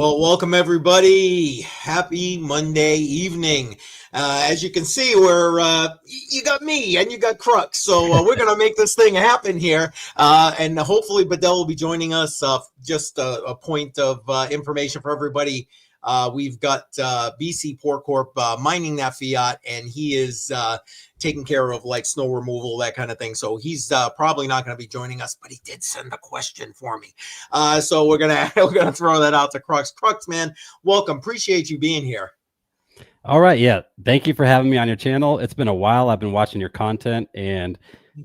Well, welcome everybody. Happy Monday evening. As you can see, you got me and you got Crux, so we're gonna make this thing happen here. And hopefully, Badel will be joining us. Just a point of information for everybody. We've got BC PortCorp mining that fiat, and he is taking care of like snow removal, that kind of thing. So he's probably not going to be joining us, but he did send a question for me. So we're gonna throw that out to Crux. Crux, man, welcome. Appreciate you being here. All right, yeah. Thank you for having me on your channel. It's been a while. I've been watching your content, and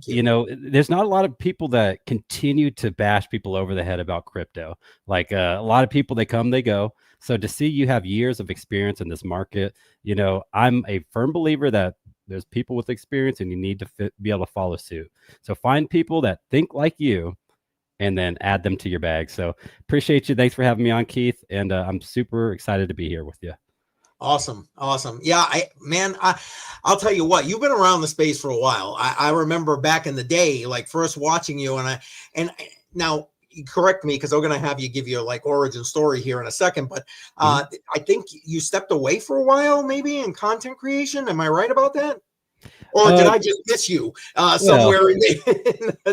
you know, there's not a lot of people that continue to bash people over the head about crypto. Like a lot of people, they come, they go. So to see you have years of experience in this market, you know, I'm a firm believer that there's people with experience and you need to be able to follow suit. So find people that think like you and then add them to your bag. So appreciate you. Thanks for having me on, Keith. And I'm super excited to be here with you. Awesome. Yeah, I'll tell you what, you've been around the space for a while. I remember back in the day, like first watching you, and now correct me because I'm going to have you give your like origin story here in a second, but I think you stepped away for a while maybe in content creation. Am I right about that? Or did I just miss you somewhere in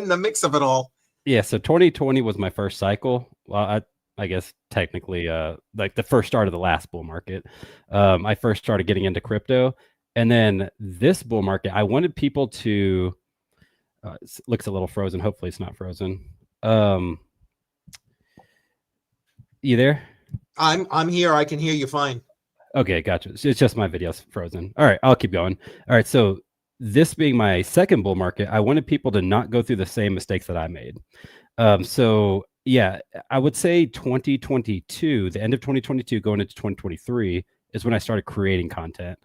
the mix of it all? Yeah, so 2020 was my first cycle. Well, I guess technically like the first start of the last bull market. I first started getting into crypto, and then this bull market, I wanted people to it looks a little frozen. Hopefully it's not frozen. You there? I'm here. I can hear you fine. Okay, gotcha. It's just my video's frozen. All right, I'll keep going. All right, so this being my second bull market, I wanted people to not go through the same mistakes that I made. So yeah, I would say 2022, the end of 2022 going into 2023 is when I started creating content.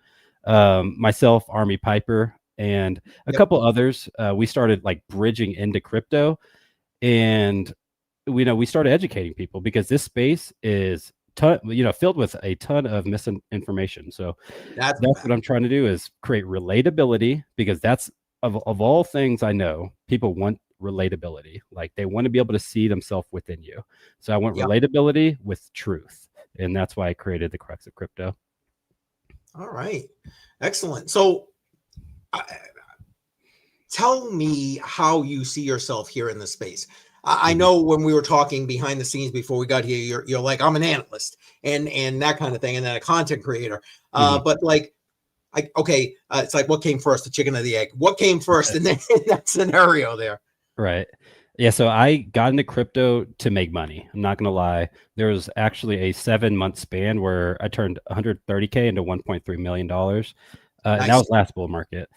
Myself, Army Piper, and a couple others, we started like bridging into crypto, and we started educating people because this space is filled with a ton of misinformation. So that's what I'm trying to do, is create relatability, because that's of all things I know, people want relatability. Like they want to be able to see themselves within you. So I want relatability with truth, and that's why I created the Crux of Crypto. All right, excellent. So tell me how you see yourself here in the space. I know when we were talking behind the scenes before we got here, you're like, I'm an analyst and that kind of thing, and then a content creator. But like, it's like, what came first, the chicken or the egg? What came first in that scenario there? Right. Yeah. So I got into crypto to make money. I'm not going to lie. There was actually a 7-month span where I turned 130K into $1.3 million. Nice. And that was last bull market.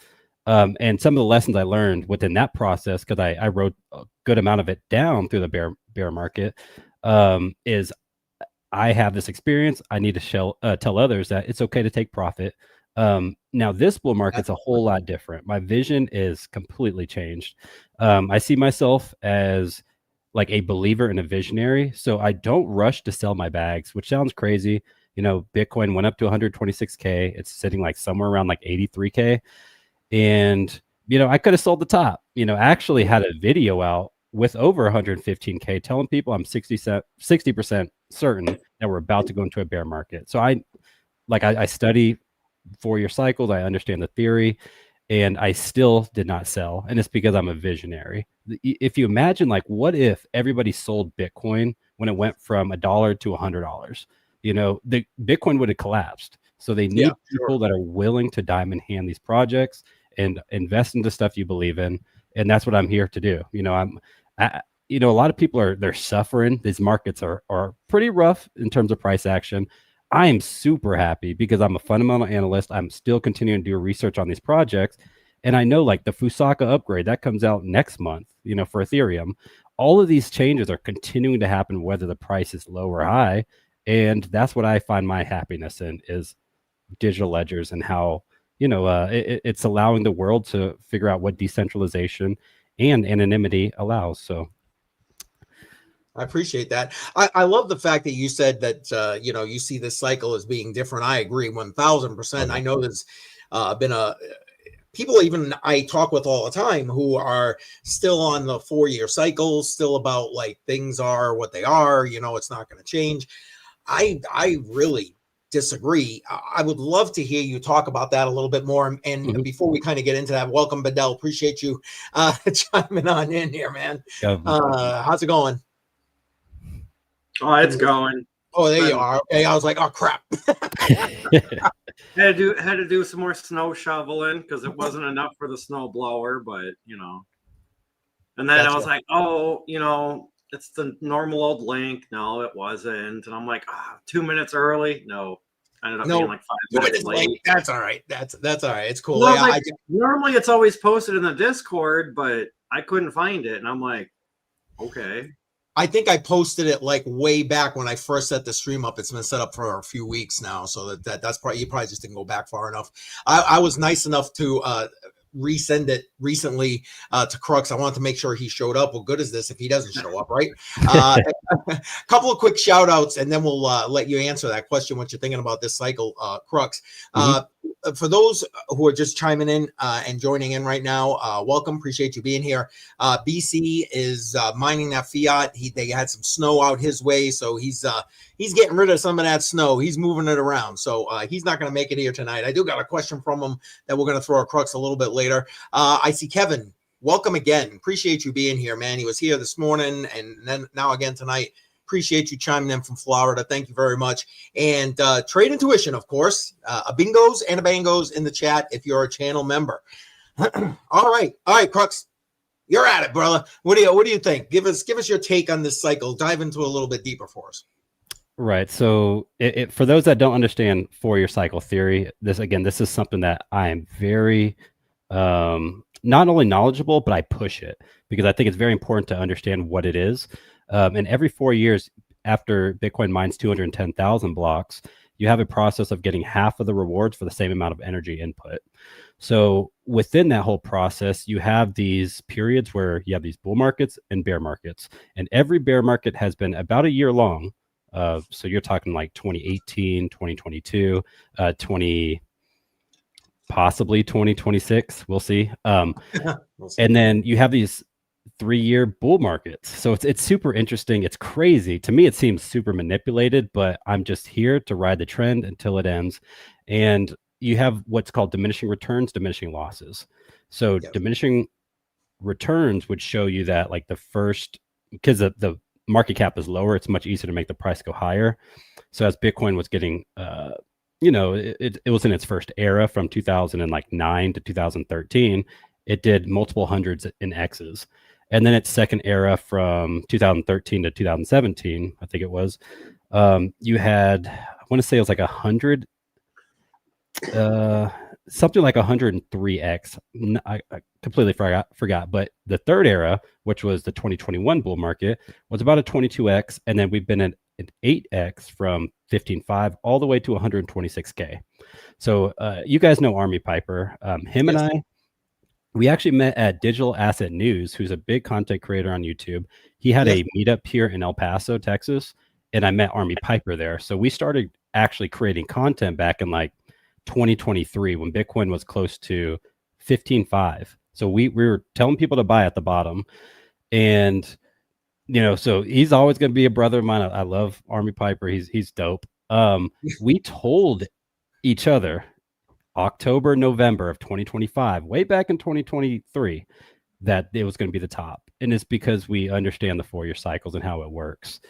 And some of the lessons I learned within that process, because I wrote a good amount of it down through the bear market, is I have this experience. I need to tell others that it's okay to take profit. Now this bull market's a whole lot different. My vision is completely changed. I see myself as like a believer and a visionary. So I don't rush to sell my bags, which sounds crazy. You know, Bitcoin went up to 126K. It's sitting like somewhere around like 83K. And, you know, I could have sold the top. You know, actually had a video out with over 115K telling people I'm 60% certain that we're about to go into a bear market. So I study 4-year cycles. I understand the theory, and I still did not sell. And it's because I'm a visionary. If you imagine, like, what if everybody sold Bitcoin when it went from $1 to $100? You know, the Bitcoin would have collapsed. So they need people that are willing to diamond hand these projects and invest into stuff you believe in. And that's what I'm here to do. You know, a lot of people they're suffering. These markets are pretty rough in terms of price action. I am super happy because I'm a fundamental analyst. I'm still continuing to do research on these projects. And I know like the Fusaka upgrade that comes out next month, you know, for Ethereum, all of these changes are continuing to happen, whether the price is low or high. And that's what I find my happiness in, is digital ledgers and how, you know, it's allowing the world to figure out what decentralization and anonymity allows. So I appreciate that. I love the fact that you said that, you know, you see this cycle as being different. I agree 1000%. I know there's been people even I talk with all the time who are still on the 4-year cycles, still about like things are what they are, you know, it's not going to change. I really disagree. I would love to hear you talk about that a little bit more. And before we kind of get into that, welcome, Badel. Appreciate you chiming on in here, man. How's it going? Oh, it's going. Oh, there you are. Okay, I was like, oh crap. had to do some more snow shoveling because it wasn't enough for the snow blower, but and then I was like, oh, it's the normal old link. No, it wasn't. And I'm like, 2 minutes early. No, I ended up being like 5 minutes late. That's all right. That's all right. It's cool. Well, normally it's always posted in the Discord, but I couldn't find it. And I'm like, okay. I think I posted it like way back when I first set the stream up. It's been set up for a few weeks now. So that's probably, you probably just didn't go back far enough. I was nice enough to resend it recently to Crux. I wanted to make sure he showed up. Well, good is this if he doesn't show up, right? A couple of quick shout outs and then we'll let you answer that question, what you're thinking about this cycle, Crux. For those who are just chiming in and joining in right now, welcome. Appreciate you being here. BC is mining that fiat. They had some snow out his way, so he's getting rid of some of that snow. He's moving it around, so he's not going to make it here tonight. I do got a question from him that we're going to throw a Crux a little bit later. I see Kevin. Welcome again. Appreciate you being here, man. He was here this morning and then now again tonight. Appreciate you chiming in from Florida. Thank you very much. And Trade Intuition, of course. A bingos and a bangos in the chat if you're a channel member. All right, Crux. You're at it, brother. What do you think? Give us your take on this cycle. Dive into a little bit deeper for us. Right. So for those that don't understand four-year cycle theory, this is something that I am very not only knowledgeable, but I push it because I think it's very important to understand what it is. And every 4 years after Bitcoin mines 210,000 blocks, you have a process of getting half of the rewards for the same amount of energy input. So within that whole process, you have these periods where you have these bull markets and bear markets. And every bear market has been about a year long. So you're talking like 2018, 2022, possibly 2026. We'll see. And then you have these 3-year bull markets. So it's super interesting. It's crazy. To me, it seems super manipulated, but I'm just here to ride the trend until it ends. And you have what's called diminishing returns, diminishing losses. So diminishing returns would show you that like the first, because the market cap is lower, it's much easier to make the price go higher. So as Bitcoin was getting, it was in its first era from 2009 to 2013, it did multiple hundreds in X's. And then its second era from 2013 to 2017, I think it was, you had, I want to say it was like 100, something like 103x. I completely forgot. But the third era, which was the 2021 bull market, was about a 22x. And then we've been at an 8x from 15.5 all the way to 126K. So you guys know Army Piper. Him and I, we actually met at Digital Asset News, who's a big content creator on YouTube. He had a meetup here in El Paso, Texas, and I met Army Piper there. So we started actually creating content back in like 2023 when Bitcoin was close to 15.5. So we were telling people to buy at the bottom. And, so he's always going to be a brother of mine. I love Army Piper. He's dope. We told each other October, November of 2025, way back in 2023, that it was going to be the top. And it's because we understand the 4-year cycles and how it works.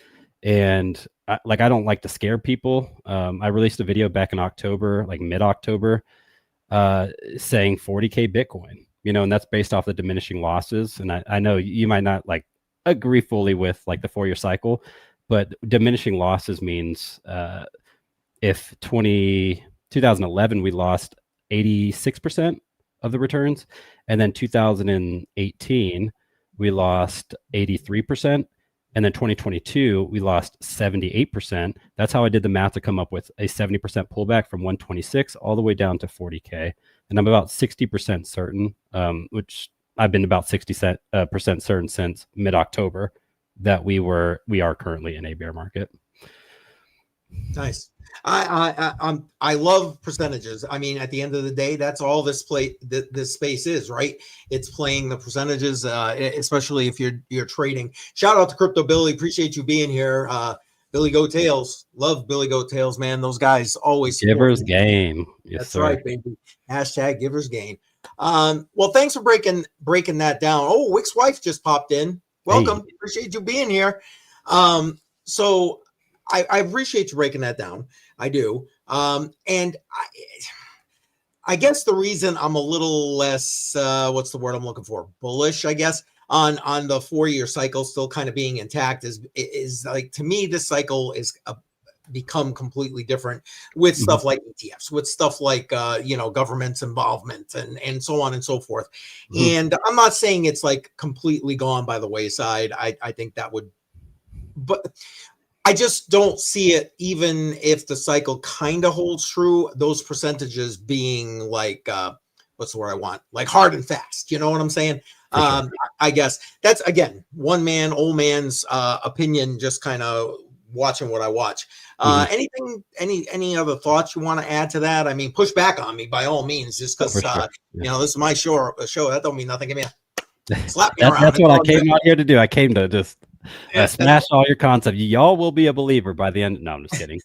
And I don't like to scare people. I released a video back in October, like mid-October, saying 40K Bitcoin, and that's based off the diminishing losses. And I know you might not like agree fully with like the 4-year cycle, but diminishing losses means if 2011, we lost 86% of the returns. And then 2018, we lost 83%. And then 2022, we lost 78%. That's how I did the math to come up with a 70% pullback from 126 all the way down to 40K. And I'm about 60% certain, which I've been about 60% certain since mid-October, that we are currently in a bear market. Nice. I love percentages. I mean, at the end of the day, that's all this space is, right? It's playing the percentages, especially if you're trading. Shout out to Crypto Billy. Appreciate you being here. Billy Goat Tails. Love Billy Goat Tails, man. Those guys always Givers gain. Yes, That's sir. right, baby. Hashtag givers gain. Well, thanks for breaking that down. Oh, Wick's wife just popped in. Welcome. Hey. Appreciate you being here. So I appreciate you breaking that down. I do. And I guess the reason I'm a little less, what's the word I'm looking for? Bullish, I guess, on the 4-year cycle still kind of being intact is like, to me, this cycle is become completely different with stuff like ETFs, with stuff like, government's involvement and so on and so forth. And I'm not saying it's like completely gone by the wayside. I think that would, but I just don't see it, even if the cycle kind of holds true, those percentages being like, what's the word I want? Like hard and fast. You know what I'm saying? Sure. I guess that's, again, old man's opinion, just kind of watching what I watch. Any other thoughts you want to add to that? I mean, push back on me by all means, just because, sure. this is my show. That don't mean nothing. Give me a slap me around. That's what I came out here to do. I came to just smash all your concepts. Y'all will be a believer by the end. No, I'm just kidding.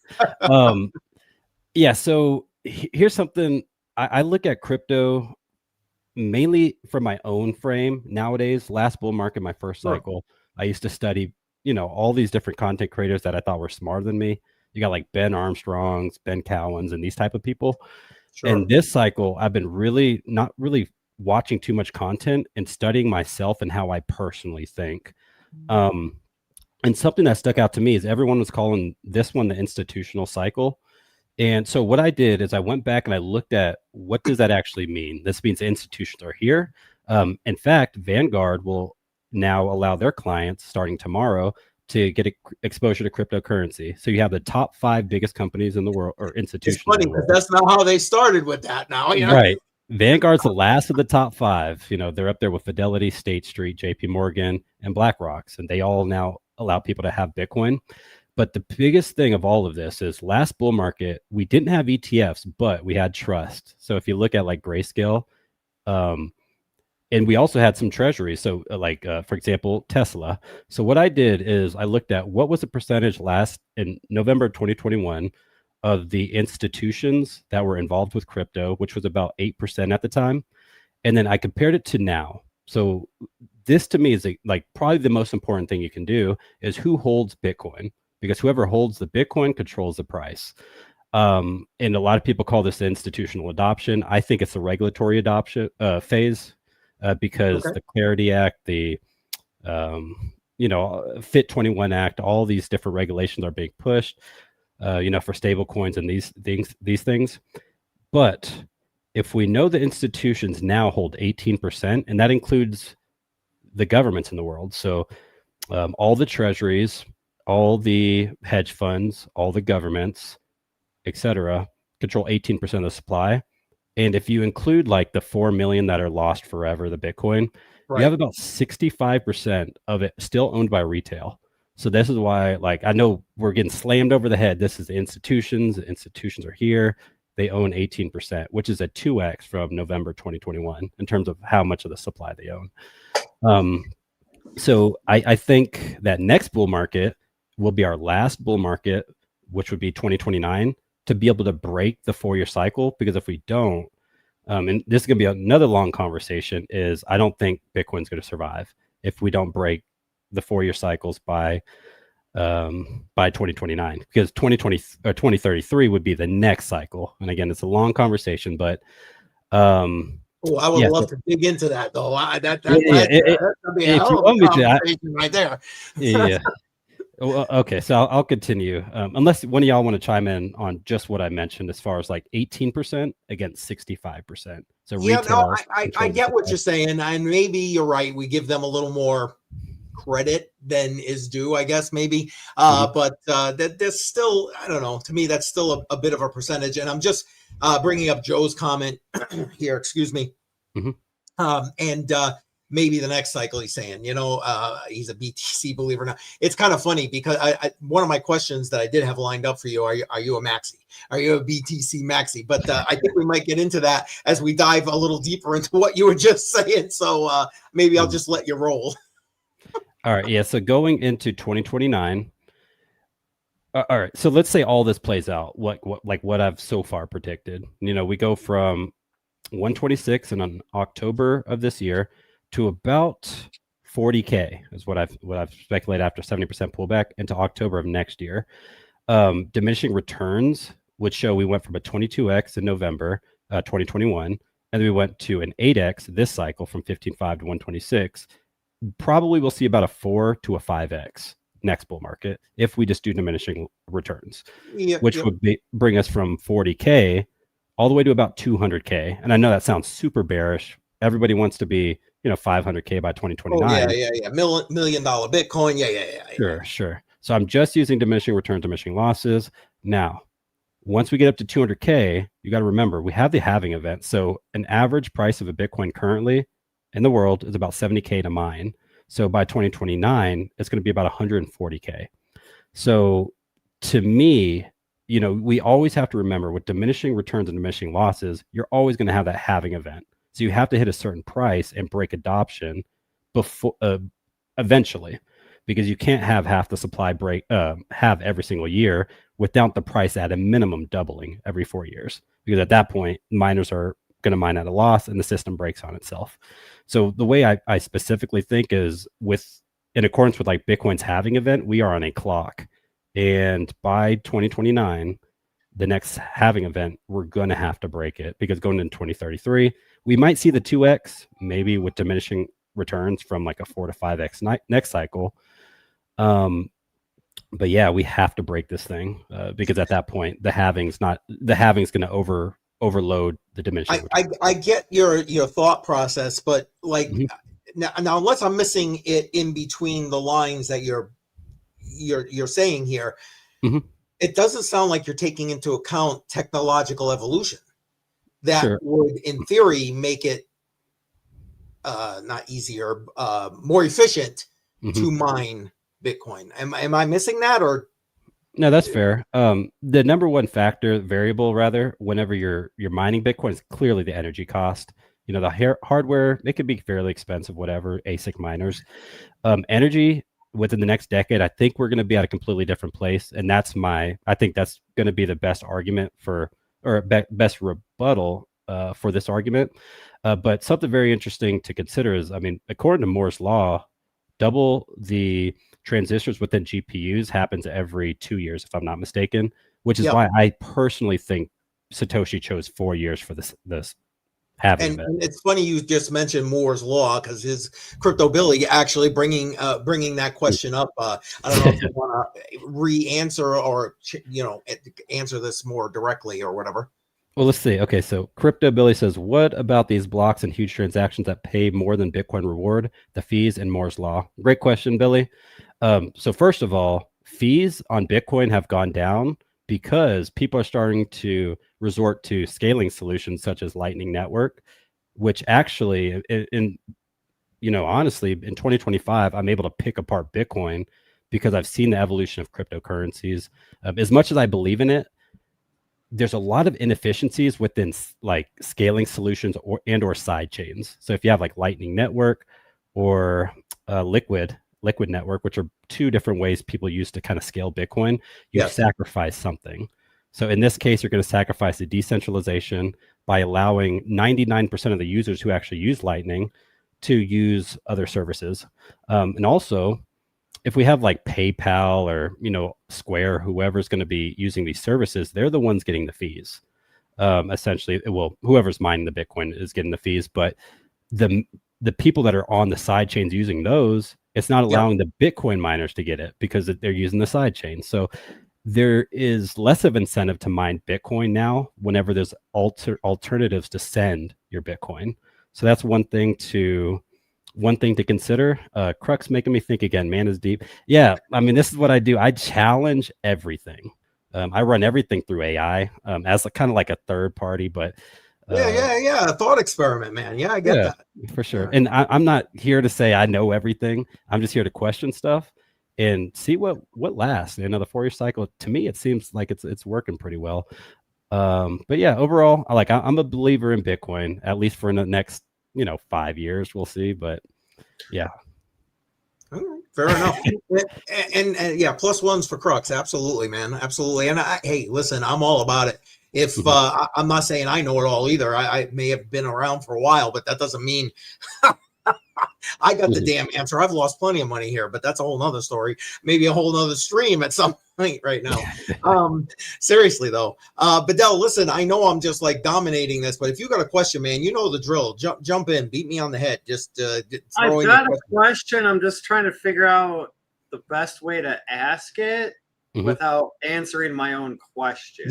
So here's something. I look at crypto mainly from my own frame nowadays. Last bull market, my first cycle, I used to study, all these different content creators that I thought were smarter than me. You got like Ben Armstrongs, Ben Cowens, and these type of people. Sure. And this cycle, I've been not really watching too much content and studying myself and how I personally think. And something that stuck out to me is everyone was calling this one the institutional cycle. And so what I did is I went back and I looked at what does that actually mean? This means institutions are here. In fact, Vanguard will now allow their clients starting tomorrow to get exposure to cryptocurrency. So you have the top 5 biggest companies in the world, or institutions. It's funny because that's not how they started with that now. Right. Vanguard's the last of the top 5. They're up there with Fidelity, State Street, JP Morgan, and BlackRock's, and they all now allow people to have Bitcoin. But the biggest thing of all of this is last bull market, we didn't have ETFs, but we had trust. So if you look at like Grayscale, and we also had some treasuries. So for example, Tesla. So what I did is I looked at what was the percentage last in November 2021 of the institutions that were involved with crypto, which was about 8% at the time. And then I compared it to now. So this to me is probably the most important thing you can do is who holds Bitcoin, because whoever holds the Bitcoin controls the price. And a lot of people call this institutional adoption. I think it's the regulatory adoption phase. Because the Clarity Act, the Fit 21 Act, all these different regulations are being pushed, for stable coins and these things. But if we know the institutions now hold 18%, and that includes the governments in the world, so all the treasuries, all the hedge funds, all the governments, etc., control 18% of the supply. And if you include like the 4 million that are lost forever, the Bitcoin, you have about 65% of it still owned by retail. So this is why, I know we're getting slammed over the head. This is the institutions. The institutions are here. They own 18%, which is a 2x from November 2021 in terms of how much of the supply they own. So I think that next bull market will be our last bull market, which would be 2029. To be able to break the 4-year cycle, because if we don't, and this is going to be another long conversation, is I don't think Bitcoin's going to survive if we don't break the 4-year cycles by 2029, because 2020 or 2033 would be the next cycle. And again, it's a long conversation, but I would love to dig into that though. That'd be a hell of a conversation right there. Yeah. Well, okay, so I'll continue. Unless one of y'all want to chime in on just what I mentioned as far as 18% against 65%. So I get what you're saying, and maybe you're right. We give them a little more credit than is due, I guess, maybe. But there's still, I don't know. To me, that's still a bit of a percentage. And I'm just bringing up Joe's comment here. Excuse me. And maybe the next cycle he's saying, he's a BTC believer now. It's kind of funny because one of my questions that I did have lined up for you, are you a maxi? Are you a BTC maxi? But I think we might get into that as we dive a little deeper into what you were just saying. So maybe I'll just let you roll. All right. Yeah. So going into 2029, All right. So let's say all this plays out, what I've so far predicted. We go from 126 in October of this year to about 40K is what I've speculated after 70% pullback into October of next year. Diminishing returns would show we went from a 22x in November 2021, and then we went to an 8x this cycle from 15.5 to 126. Probably we'll see about a 4 to a 5x next bull market if we just do diminishing returns, which would bring us from 40K all the way to about 200K. And I know that sounds super bearish. Everybody wants to be 500K by 2029. Oh, yeah. $1 million Bitcoin. Yeah. Sure. So I'm just using diminishing returns, diminishing losses. Now, once we get up to 200K, you got to remember we have the halving event. So an average price of a Bitcoin currently in the world is about 70K to mine. So by 2029, it's going to be about 140K. So to me, we always have to remember with diminishing returns and diminishing losses, you're always going to have that halving event. So you have to hit a certain price and break adoption before eventually, because you can't have half the supply have every single year without the price at a minimum doubling every 4 years. Because at that point, miners are going to mine at a loss and the system breaks on itself. So the way I specifically think is in accordance with like Bitcoin's halving event, we are on a clock. And by 2029, the next halving event, we're going to have to break it, because going into 2033, we might see the 2x, maybe with diminishing returns from like a 4 to 5x next cycle. But yeah, we have to break this thing because at that point, the halving's going to overload the diminishing. I get your thought process, but like now unless I'm missing it in between the lines that you're saying here, it doesn't sound like you're taking into account technological evolution that would, in theory, make it not easier, more efficient to mine Bitcoin. Am I missing that, or? No, that's fair. The number one variable rather, whenever you're mining Bitcoin is clearly the energy cost. The hardware, it could be fairly expensive, whatever, ASIC miners. Energy within the next decade, I think we're going to be at a completely different place. And I think that's going to be the best argument best rebuttal for this argument. But something very interesting to consider is, according to Moore's law, double the transistors within GPUs happens every 2 years, if I'm not mistaken, which is why I personally think Satoshi chose 4 years for this having. And it's funny you just mentioned Moore's law, because his Crypto Billy actually bringing that question up. I don't know if you want to re-answer or answer this more directly or whatever. Well, let's see. Okay, so Crypto Billy says, what about these blocks and huge transactions that pay more than Bitcoin reward, the fees and Moore's law? Great question, Billy. So first of all, fees on Bitcoin have gone down because people are starting to resort to scaling solutions such as Lightning Network, which actually, honestly, in 2025, I'm able to pick apart Bitcoin because I've seen the evolution of cryptocurrencies. As much as I believe in it, there's a lot of inefficiencies within like scaling solutions or side chains. So if you have like Lightning Network or Liquid Network, which are two different ways people use to kind of scale Bitcoin, you sacrifice something. So in this case, you're going to sacrifice the decentralization by allowing 99% of the users who actually use Lightning to use other services. And also, if we have like PayPal or Square, whoever's going to be using these services, they're the ones getting the fees. Essentially, whoever's mining the Bitcoin is getting the fees, but the people that are on the side chains using those, it's not allowing the Bitcoin miners to get it because they're using the side chain. So there is less of incentive to mine Bitcoin now whenever there's alternatives to send your Bitcoin. So that's one thing to consider. Crux making me think again, man is deep. Yeah, this is what I do. I challenge everything. I run everything through AI as kind of like a third party, but a thought experiment, man. Yeah, I get that for sure. And I'm not here to say I know everything. I'm just here to question stuff and see what lasts. The 4 year cycle, to me, it seems like it's working pretty well. But yeah, overall, I'm a believer in Bitcoin, at least for the next 5 years. We'll see, but yeah. All right, Fair enough. And yeah, plus ones for Crux. Absolutely, man. Absolutely. And hey, listen, I'm all about it. If I'm not saying I know it all either. I may have been around for a while, but that doesn't mean I got the damn answer. I've lost plenty of money here, but that's a whole nother story. Maybe a whole nother stream at some point right now. Seriously though, Badel, listen, I know I'm just like dominating this, but if you got a question, man, you know the drill. Jump in, beat me on the head. Just I've got a question. I'm just trying to figure out the best way to ask it without answering my own question.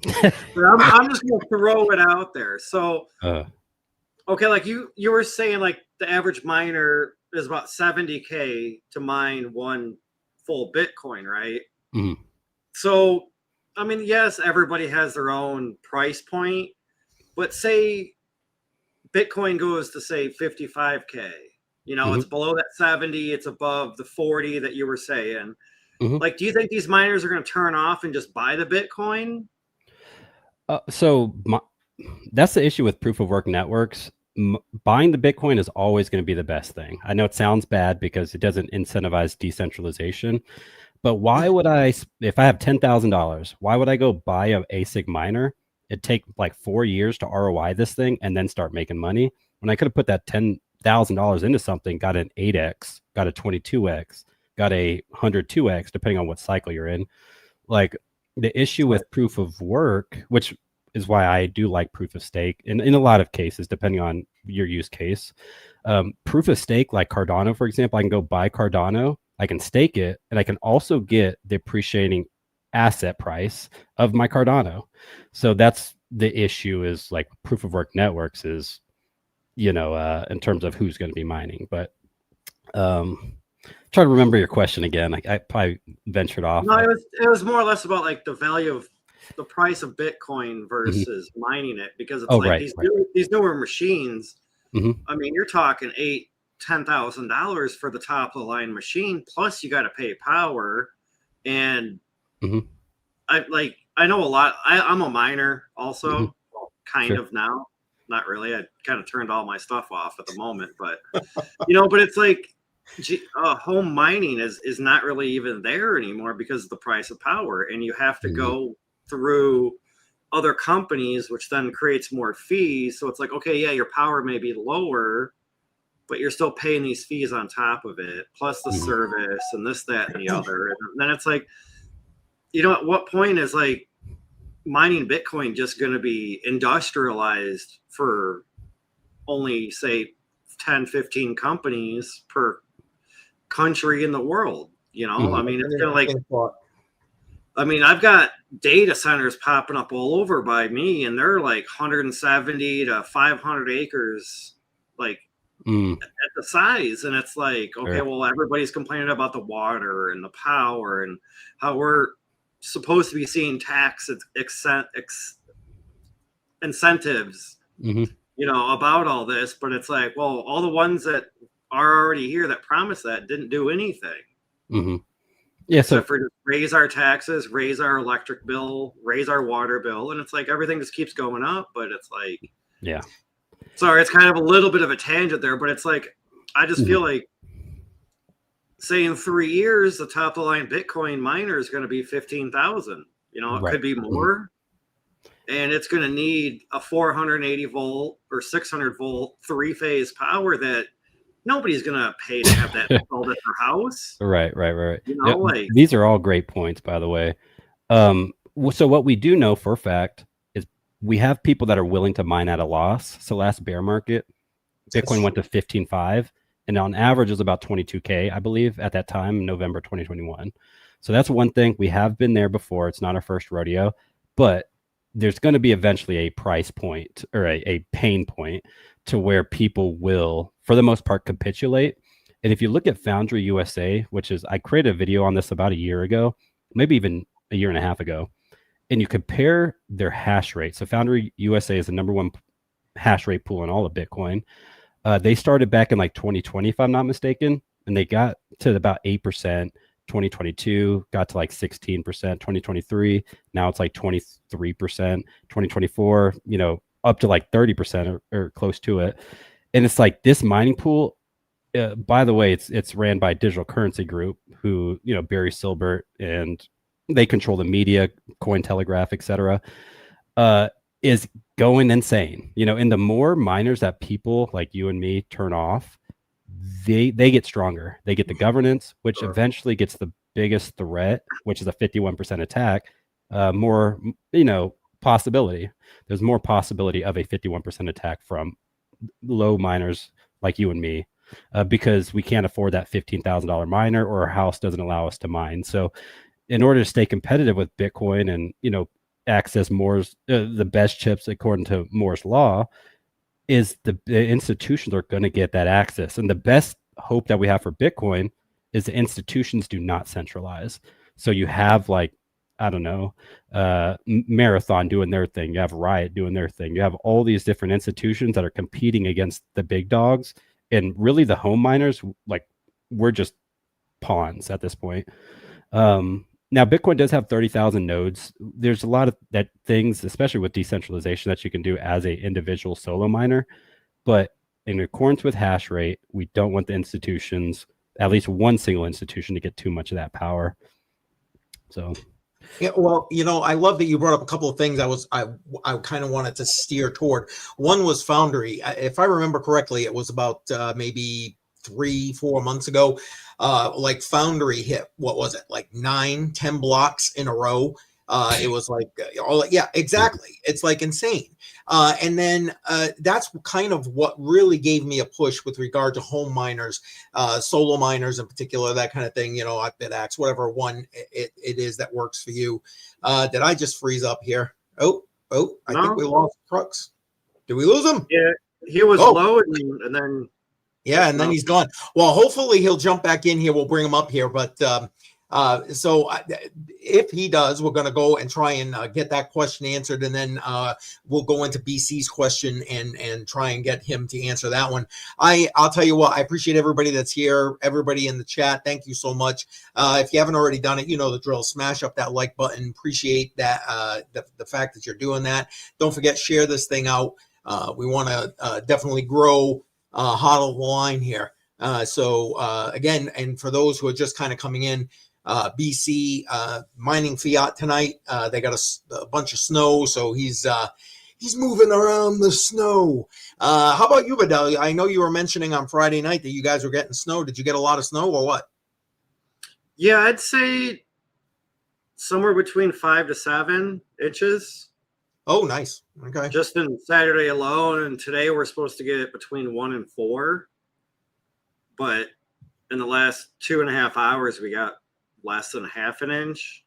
I'm just gonna throw it out there. So okay, like you were saying, like the average miner is about 70K to mine one full Bitcoin, right? So I mean, yes, everybody has their own price point, but say Bitcoin goes to say 55K, you know, it's below that 70, it's above the 40 that you were saying. Like, do you think these miners are going to turn off and just buy the Bitcoin? That's the issue with proof of work networks. Buying the Bitcoin is always going to be the best thing. I know it sounds bad because it doesn't incentivize decentralization, but why would I, if I have $10,000, why would I go buy an ASIC miner? It'd take like 4 years to ROI this thing and then start making money, when I could have put that $10,000 into something, got an 8x, got a 22x, got a 102x, depending on what cycle you're in. Like, the issue with proof of work, which is why I do like proof of stake in a lot of cases, depending on your use case. Proof of stake, like Cardano, for example, I can go buy Cardano, I can stake it, and I can also get the appreciating asset price of my Cardano. So that's the issue, is like proof of work networks is, you know, in terms of who's going to be mining. But try to remember your question again. I probably ventured off. No, it was more or less about like the value of the price of Bitcoin versus mining it, because it's these newer machines. I mean, you're talking $8,000-$10,000 for the top of the line machine, plus you got to pay power. And I know a lot. I'm a miner also, well, kind of now, not really. I kind of turned all my stuff off at the moment, but you know, but it's like home mining is not really even there anymore because of the price of power, and you have to go through other companies, which then creates more fees. So it's like, okay, yeah, your power may be lower, but you're still paying these fees on top of it, plus the service and this, that, and the other. And then it's like, you know, at what point is like mining Bitcoin just going to be industrialized for only say 10, 15 companies per country in the world? You know, I mean, it's kind of like, I mean, I've got data centers popping up all over by me, and they're like 170 to 500 acres, like at the size. And it's like, okay, well, everybody's complaining about the water and the power and how we're supposed to be seeing tax incentives, you know, about all this. But it's like, well, all the ones that are already here that promise that didn't do anything. Yeah, except for just raise our taxes, raise our electric bill, raise our water bill, and it's like everything just keeps going up. But it's like, sorry, it's kind of a little bit of a tangent there, but it's like, I just feel like, say in 3 years, the top of the line Bitcoin miner is going to be 15,000. You know, it could be more, and it's going to need a 480 volt or 600 volt 3-phase power that nobody's going to pay to have that installed at their house. Right. You know, like, these are all great points, by the way. So what we do know for a fact is we have people that are willing to mine at a loss. So last bear market, Bitcoin went to 15.5, and on average it was about 22K, I believe, at that time in November 2021. So that's one thing. We have been there before. It's not our first rodeo, but there's going to be eventually a price point or a pain point to where people will, for the most part, capitulate. And if you look at Foundry USA, which is, I created a video on this about a year ago, maybe even a year and a half ago, and you compare their hash rate. So Foundry USA is the #1 hash rate pool in all of Bitcoin. They started back in like 2020, if I'm not mistaken, and they got to about 8%. 2022 got to like 16%. 2023, now it's like 23%. 2024, you know, up to like 30% or close to it. And it's like, this mining pool by the way, it's ran by Digital Currency Group, who, Barry Silbert, and they control the media, Cointelegraph, etc. Is going insane. And the more miners that people like you and me turn off, they get stronger. They get the governance, which eventually gets the biggest threat, which is a 51% attack. More, possibility. There's more possibility of a 51% attack from low miners like you and me, because we can't afford that $15,000 miner, or our house doesn't allow us to mine. So in order to stay competitive with Bitcoin and, access Moore's the best chips according to Moore's law, is the institutions are going to get that access. And the best hope that we have for Bitcoin is the institutions do not centralize. So you have, like, I don't know, Marathon doing their thing. You have Riot doing their thing. You have all these different institutions that are competing against the big dogs. And really the home miners, like, we're just pawns at this point. Now, Bitcoin does have 30,000 nodes. There's a lot of that things, especially with decentralization, that you can do as a individual solo miner. But in accordance with hash rate, we don't want the institutions, at least one single institution, to get too much of that power. So, yeah, well, I love that you brought up a couple of things I kind of wanted to steer toward. One was Foundry. If I remember correctly, it was about maybe 3-4 months ago. Like Foundry hit, what was it, like 9-10 blocks in a row. It was like, yeah, exactly. It's like insane. And then that's kind of what really gave me a push with regard to home miners, solo miners in particular, that kind of thing. BitAxe, whatever one it is that works for you. Did I just freeze up here? Oh, I think we lost Crux. Did we lose him? Yeah, he was loading, and then. Yeah, and then he's gone. Well, hopefully he'll jump back in here. We'll bring him up here. But so if he does, we're going to go and try and get that question answered. And then we'll go into BC's question and try and get him to answer that one. I'll tell you what, I appreciate everybody that's here, everybody in the chat. Thank you so much. If you haven't already done it, you know the drill. Smash up that like button. Appreciate that, the fact that you're doing that. Don't forget, share this thing out. We want to definitely grow HODL the Line here. So again, and for those who are just kind of coming in, BC mining fiat tonight. They got a bunch of snow, so he's moving around the snow. How about you, Badel? I know you were mentioning on Friday night that you guys were getting snow. Did you get a lot of snow or what? Yeah, I'd say somewhere between 5 to 7 inches. Oh, nice. Okay. Just in Saturday alone, and today we're supposed to get between 1 and 4. But in the last 2.5 hours, we got less than half an inch.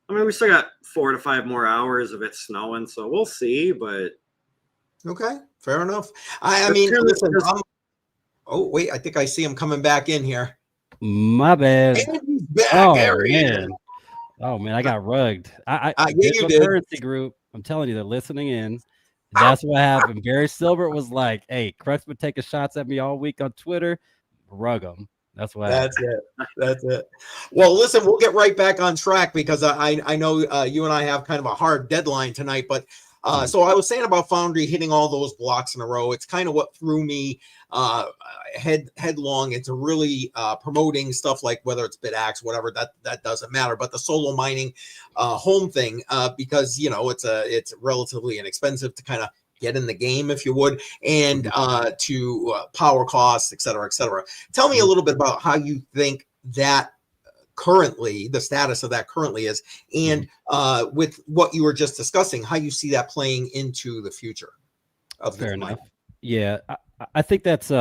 I mean, we still got 4 to 5 more hours of it snowing, so we'll see. But okay, fair enough. I mean, listen. Oh wait, I think I see him coming back in here. My bad. And he's back. Oh man. Oh man, I got rugged. Yeah, you did. Currency Group. I'm telling you, they're listening in. That's what happened. Barry Silbert was like, "Hey, Crux been taking shots at me all week on Twitter. Rug them." That's what. That's it. Well, listen, we'll get right back on track because I know you and I have kind of a hard deadline tonight. But so I was saying about Foundry hitting all those blocks in a row. It's kind of what threw me headlong into really promoting stuff like whether it's BitAxe, whatever, that doesn't matter. But the solo mining home thing, because it's relatively inexpensive to kind of get in the game, if you would, and to power costs, et cetera, et cetera. Tell me a little bit about how you think that currently, the status of that currently is, and with what you were just discussing, how you see that playing into the future of fair enough. Yeah, I think that's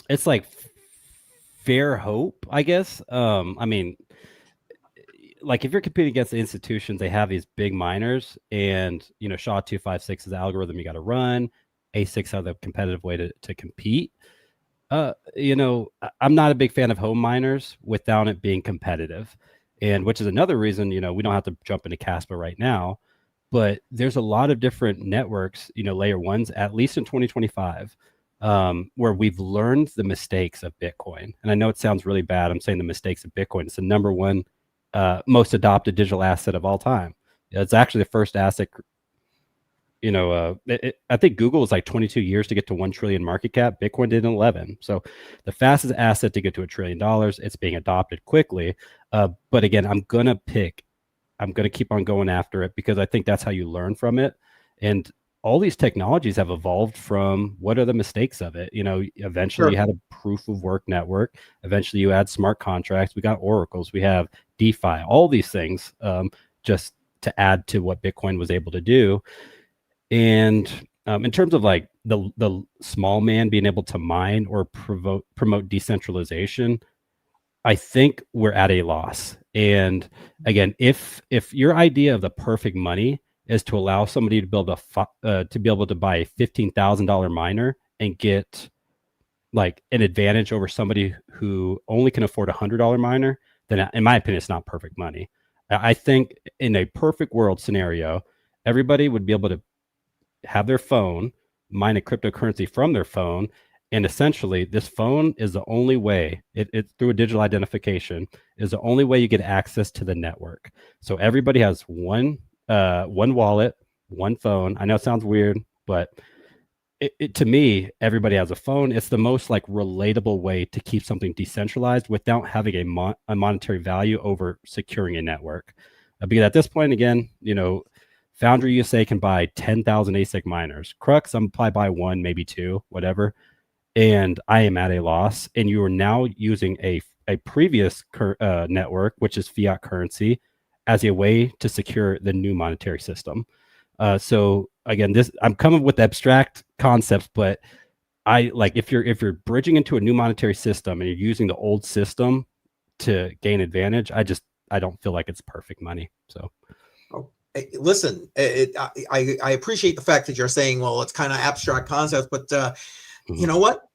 it's like fair hope, I guess. I mean, like if you're competing against the institutions, they have these big miners, and SHA-256 is the algorithm you got to run. A6 are the competitive way to compete. I'm not a big fan of home miners without it being competitive, and which is another reason we don't have to jump into Kaspa right now. But there's a lot of different networks, layer ones, at least in 2025, where we've learned the mistakes of Bitcoin. And I know it sounds really bad. I'm saying the mistakes of Bitcoin. It's the number one most adopted digital asset of all time. It's actually the first asset I think Google was like 22 years to get to 1 trillion market cap. Bitcoin did in 11. So the fastest asset to get to $1 trillion. It's being adopted quickly. But again, I'm going to keep on going after it because I think that's how you learn from it. And all these technologies have evolved from what are the mistakes of it. Eventually you had a proof of work network. Eventually you had smart contracts. We got oracles. We have DeFi, all these things just to add to what Bitcoin was able to do. And in terms of like the small man being able to mine or promote decentralization, I think we're at a loss. And again, if your idea of the perfect money is to allow somebody to be able to buy a $15,000 miner and get like an advantage over somebody who only can afford $100 miner, then in my opinion, it's not perfect money. I think in a perfect world scenario, everybody would be able to have their phone, mine a cryptocurrency from their phone. And essentially this phone is the only way it through a digital identification is the only way you get access to the network. So everybody has one wallet, one phone. I know it sounds weird, but to me, everybody has a phone. It's the most like relatable way to keep something decentralized without having a monetary value over securing a network. Because at this point, again, Foundry USA can buy 10,000 ASIC miners. Crux, I'm probably buy one, maybe two, whatever. And I am at a loss. And you are now using a previous network, which is fiat currency, as a way to secure the new monetary system. So again, I'm coming with abstract concepts, but I like if you're bridging into a new monetary system and you're using the old system to gain advantage, I don't feel like it's perfect money. So. Listen, I appreciate the fact that you're saying, well, it's kind of abstract concepts, but you know what?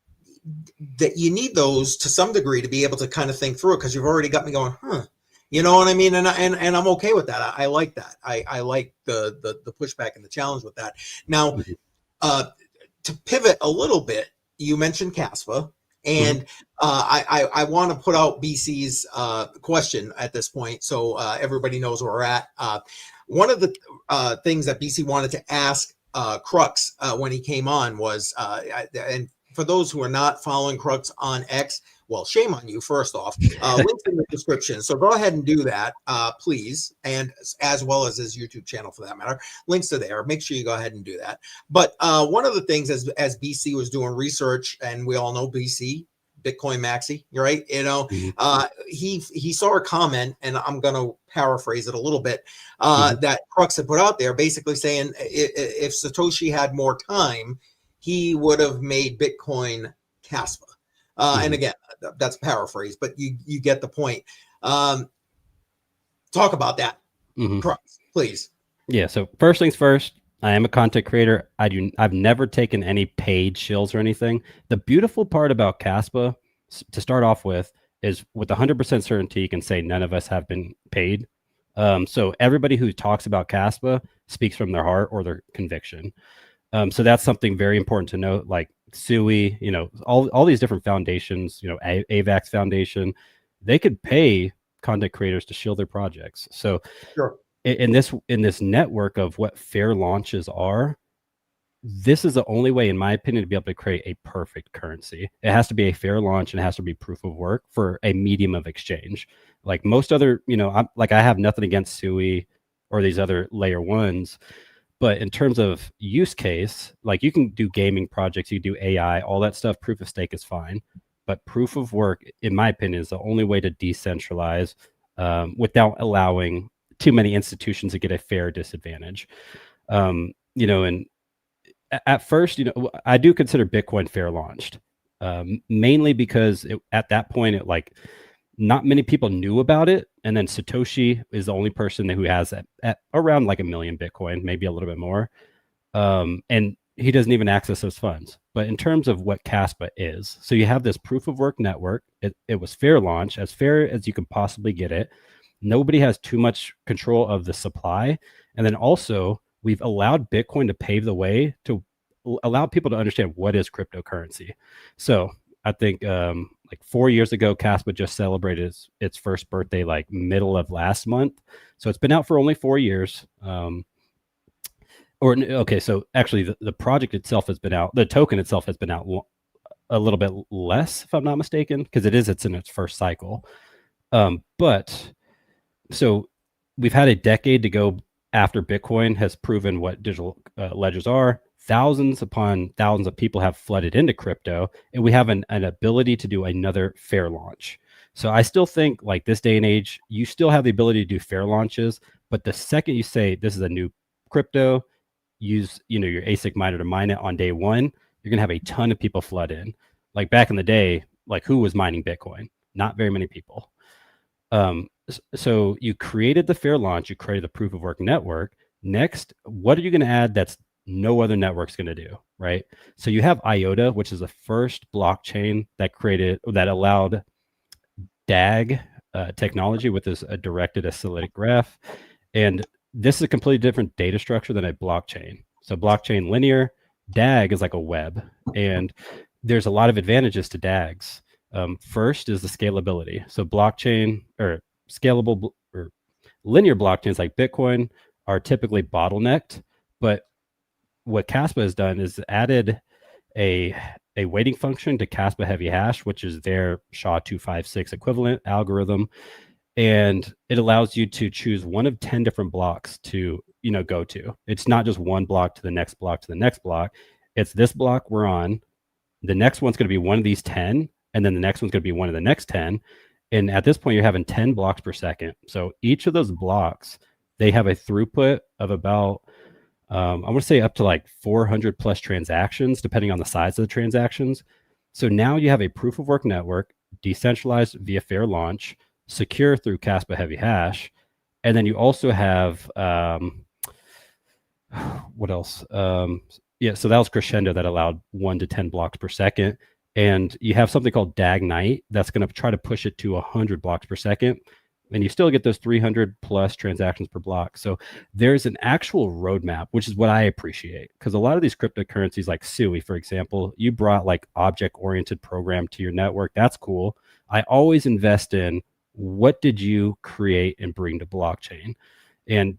That you need those to some degree to be able to kind of think through it, because you've already got me going, you know what I mean? And I'm okay with that. I like that. I like the pushback and the challenge with that. Now, to pivot a little bit, you mentioned Kaspa. And I want to put out BC's question at this point, so everybody knows where we're at. One of the things that BC wanted to ask Crux when he came on was, and for those who are not following Crux on X, well, shame on you, first off. Links in the description. So go ahead and do that, please. And as well as his YouTube channel for that matter. Links are there. Make sure you go ahead and do that. But one of the things as BC was doing research, and we all know BC, Bitcoin Maxi, right? He saw a comment, and I'm going to paraphrase it a little bit, that Crux had put out there, basically saying if Satoshi had more time, he would have made Bitcoin Kaspa. And again, that's paraphrase, but you get the point. Talk about that, Crux, please. Yeah. So first things first, I am a content creator. I've never taken any paid shills or anything. The beautiful part about Kaspa, to start off with, is with 100% certainty, you can say none of us have been paid. So everybody who talks about Kaspa speaks from their heart or their conviction. So that's something very important to note. Like SUI, all these different foundations, AVAX Foundation, they could pay content creators to shield their projects. So in this network of what fair launches are, this is the only way, in my opinion, to be able to create a perfect currency. It has to be a fair launch, and it has to be proof of work for a medium of exchange. Like most other, I have nothing against SUI or these other layer ones. But in terms of use case, like you can do gaming projects, you do AI, all that stuff, proof of stake is fine. But proof of work, in my opinion, is the only way to decentralize without allowing too many institutions to get a fair disadvantage. And at first, I do consider Bitcoin fair launched, mainly because at that point, not many people knew about it. And then Satoshi is the only person who has at around like 1 million Bitcoin, maybe a little bit more. And he doesn't even access those funds. But in terms of what Kaspa is, so you have this proof of work network. It was fair launch, as fair as you can possibly get it. Nobody has too much control of the supply. And then also we've allowed Bitcoin to pave the way to allow people to understand what is cryptocurrency. So I think like 4 years ago, Kaspa just celebrated its first birthday, like middle of last month. So it's been out for only 4 years. Okay, so actually the project itself has been out. The token itself has been out a little bit less, if I'm not mistaken, because it's in its first cycle. But so we've had a decade to go after Bitcoin has proven what digital ledgers are. Thousands upon thousands of people have flooded into crypto, and we have an ability to do another fair launch. So I still think, like, this day and age, you still have the ability to do fair launches, but the second you say this is a new crypto, use your ASIC miner to mine it on day one, you're gonna have a ton of people flood in. Like back in the day, like, who was mining Bitcoin? Not very many people. So you created the fair launch, you created the proof of work network. Next, what are you going to add that's no other network's going to do, right? So you have IOTA, which is the first blockchain that allowed DAG technology with this directed acyclic graph. And this is a completely different data structure than a blockchain. So blockchain linear, DAG is like a web, and there's a lot of advantages to DAGs. First is the scalability. So blockchain or scalable or linear blockchains like Bitcoin are typically bottlenecked, but what Kaspa has done is added a weighting function to Kaspa Heavy Hash, which is their SHA-256 equivalent algorithm, and it allows you to choose one of 10 different blocks to go to. It's not just one block to the next block to the next block. It's this block we're on. The next one's going to be one of these 10, and then the next one's going to be one of the next 10. And at this point, you're having 10 blocks per second. So each of those blocks, they have a throughput of about, I want to say up to like 400 plus transactions, depending on the size of the transactions. So now you have a proof of work network, decentralized via fair launch, secure through Kaspa Heavy Hash. And then you also have, what else? So that was Crescendo that allowed 1 to 10 blocks per second. And you have something called DAG Night that's going to try to push it to 100 blocks per second. And you still get those 300 plus transactions per block. So there's an actual roadmap, which is what I appreciate. Because a lot of these cryptocurrencies like Sui, for example, you brought like object-oriented program to your network. That's cool. I always invest in what did you create and bring to blockchain. And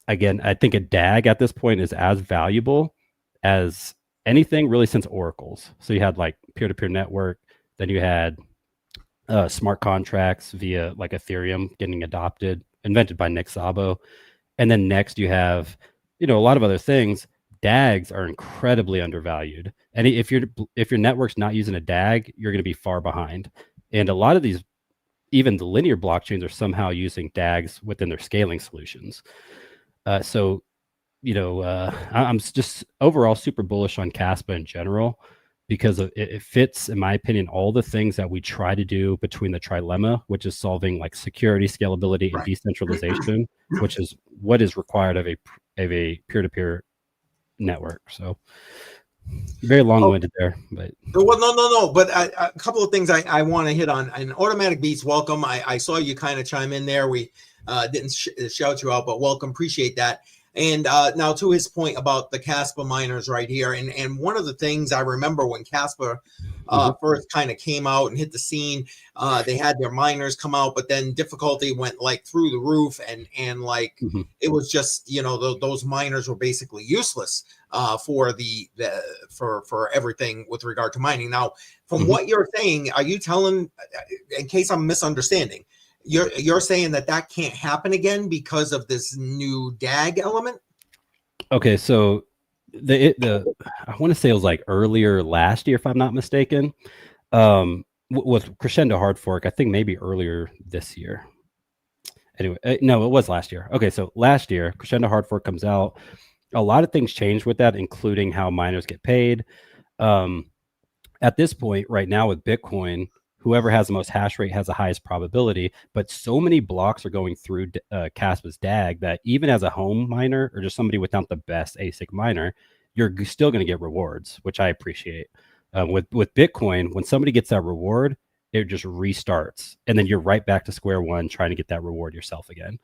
again, I think a DAG at this point is as valuable as anything really since oracles. So you had like peer-to-peer network, then you had smart contracts via like Ethereum getting adopted, invented by Nick Szabo. And then next you have, a lot of other things. DAGs are incredibly undervalued. And if your network's not using a DAG, you're going to be far behind. And a lot of these, even the linear blockchains, are somehow using DAGs within their scaling solutions. I'm just overall super bullish on Kaspa in general because it fits, in my opinion, all the things that we try to do between the trilemma, which is solving like security, scalability, and decentralization, which is what is required of a peer-to-peer network. So very long-winded there, but well, no. But a couple of things I want to hit on. And Automatic Beats, welcome. I saw you kind of chime in there. We didn't shout you out, but welcome. Appreciate that. And now to his point about the Kaspa miners right here. And one of the things I remember when Kaspa first kind of came out and hit the scene, they had their miners come out, but then difficulty went like through the roof and like it was just, those miners were basically useless for for everything with regard to mining. Now, from what you're saying, are you telling, in case I'm misunderstanding, you're saying that can't happen again because of this new DAG element? Okay, so the I want to say it was like earlier last year, if I'm not mistaken, with Crescendo Hard Fork. I think maybe earlier this year. Anyway, no, it was last year. Okay, so last year, Crescendo Hard Fork comes out. A lot of things changed with that, including how miners get paid. At this point, right now with Bitcoin, whoever has the most hash rate has the highest probability, but so many blocks are going through Kaspa's DAG that even as a home miner or just somebody without the best ASIC miner, you're still going to get rewards, which I appreciate. With Bitcoin, when somebody gets that reward, it just restarts, and then you're right back to square one trying to get that reward yourself again.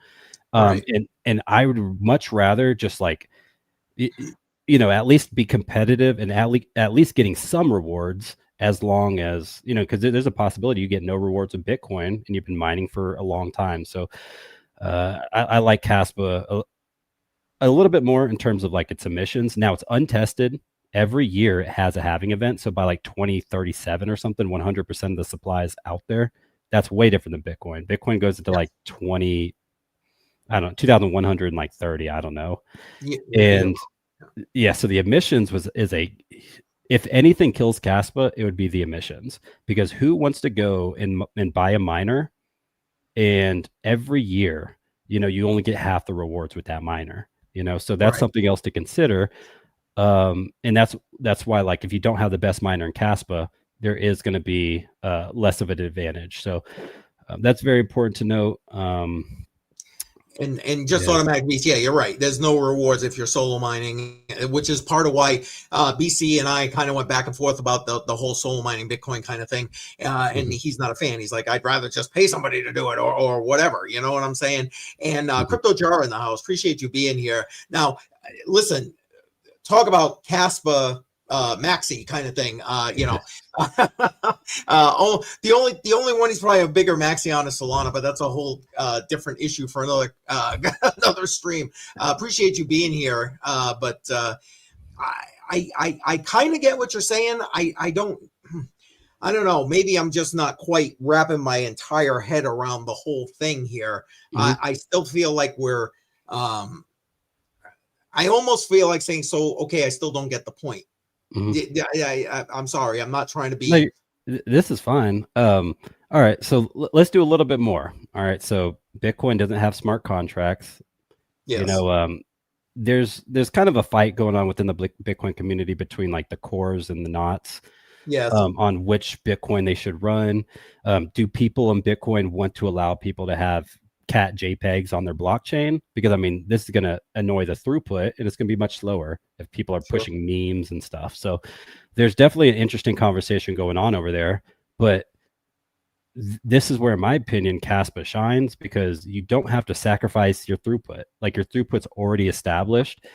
Right. And I would much rather just like, at least be competitive and at least getting some rewards, as long as, because there's a possibility you get no rewards with Bitcoin and you've been mining for a long time. So I like Kaspa a little bit more in terms of like its emissions. Now it's untested. Every year it has a halving event. So by like 2037 or something, 100% of the supply is out there. That's way different than Bitcoin. Bitcoin goes into like 2130, I don't know. And yeah, so the emissions if anything kills Kaspa, it would be the emissions, because who wants to go and buy a miner, and every year, you only get half the rewards with that miner, so that's something else to consider. And that's why, like, if you don't have the best miner in Kaspa, there is going to be less of an advantage. So that's very important to note. And just automatic, yeah, you're right. There's no rewards if you're solo mining, which is part of why BC and I kind of went back and forth about the whole solo mining Bitcoin kind of thing. And he's not a fan. He's like, I'd rather just pay somebody to do it or whatever. You know what I'm saying? And Crypto Jar in the house. Appreciate you being here. Now, listen, talk about Kaspa maxi kind of thing. The only one he's probably a bigger maxi on is Solana, but that's a whole different issue for another another stream. Appreciate you being here, but I kind of get what you're saying. I don't know. Maybe I'm just not quite wrapping my entire head around the whole thing here. I still feel like we're I almost feel like saying, so okay, I still don't get the point. I'm sorry. I'm not trying to be. No, this is fine. All right. So let's do a little bit more. All right. So Bitcoin doesn't have smart contracts. Yes. There's kind of a fight going on within the Bitcoin community between like the cores and the knots. Yes. On which Bitcoin they should run. Do people in Bitcoin want to allow people to have cat JPEGs on their blockchain? Because this is going to annoy the throughput, and it's going to be much slower if people are pushing memes and stuff. So there's definitely an interesting conversation going on over there. But this is where, in my opinion, Kaspa shines, because you don't have to sacrifice your throughput. Like, your throughput's already established.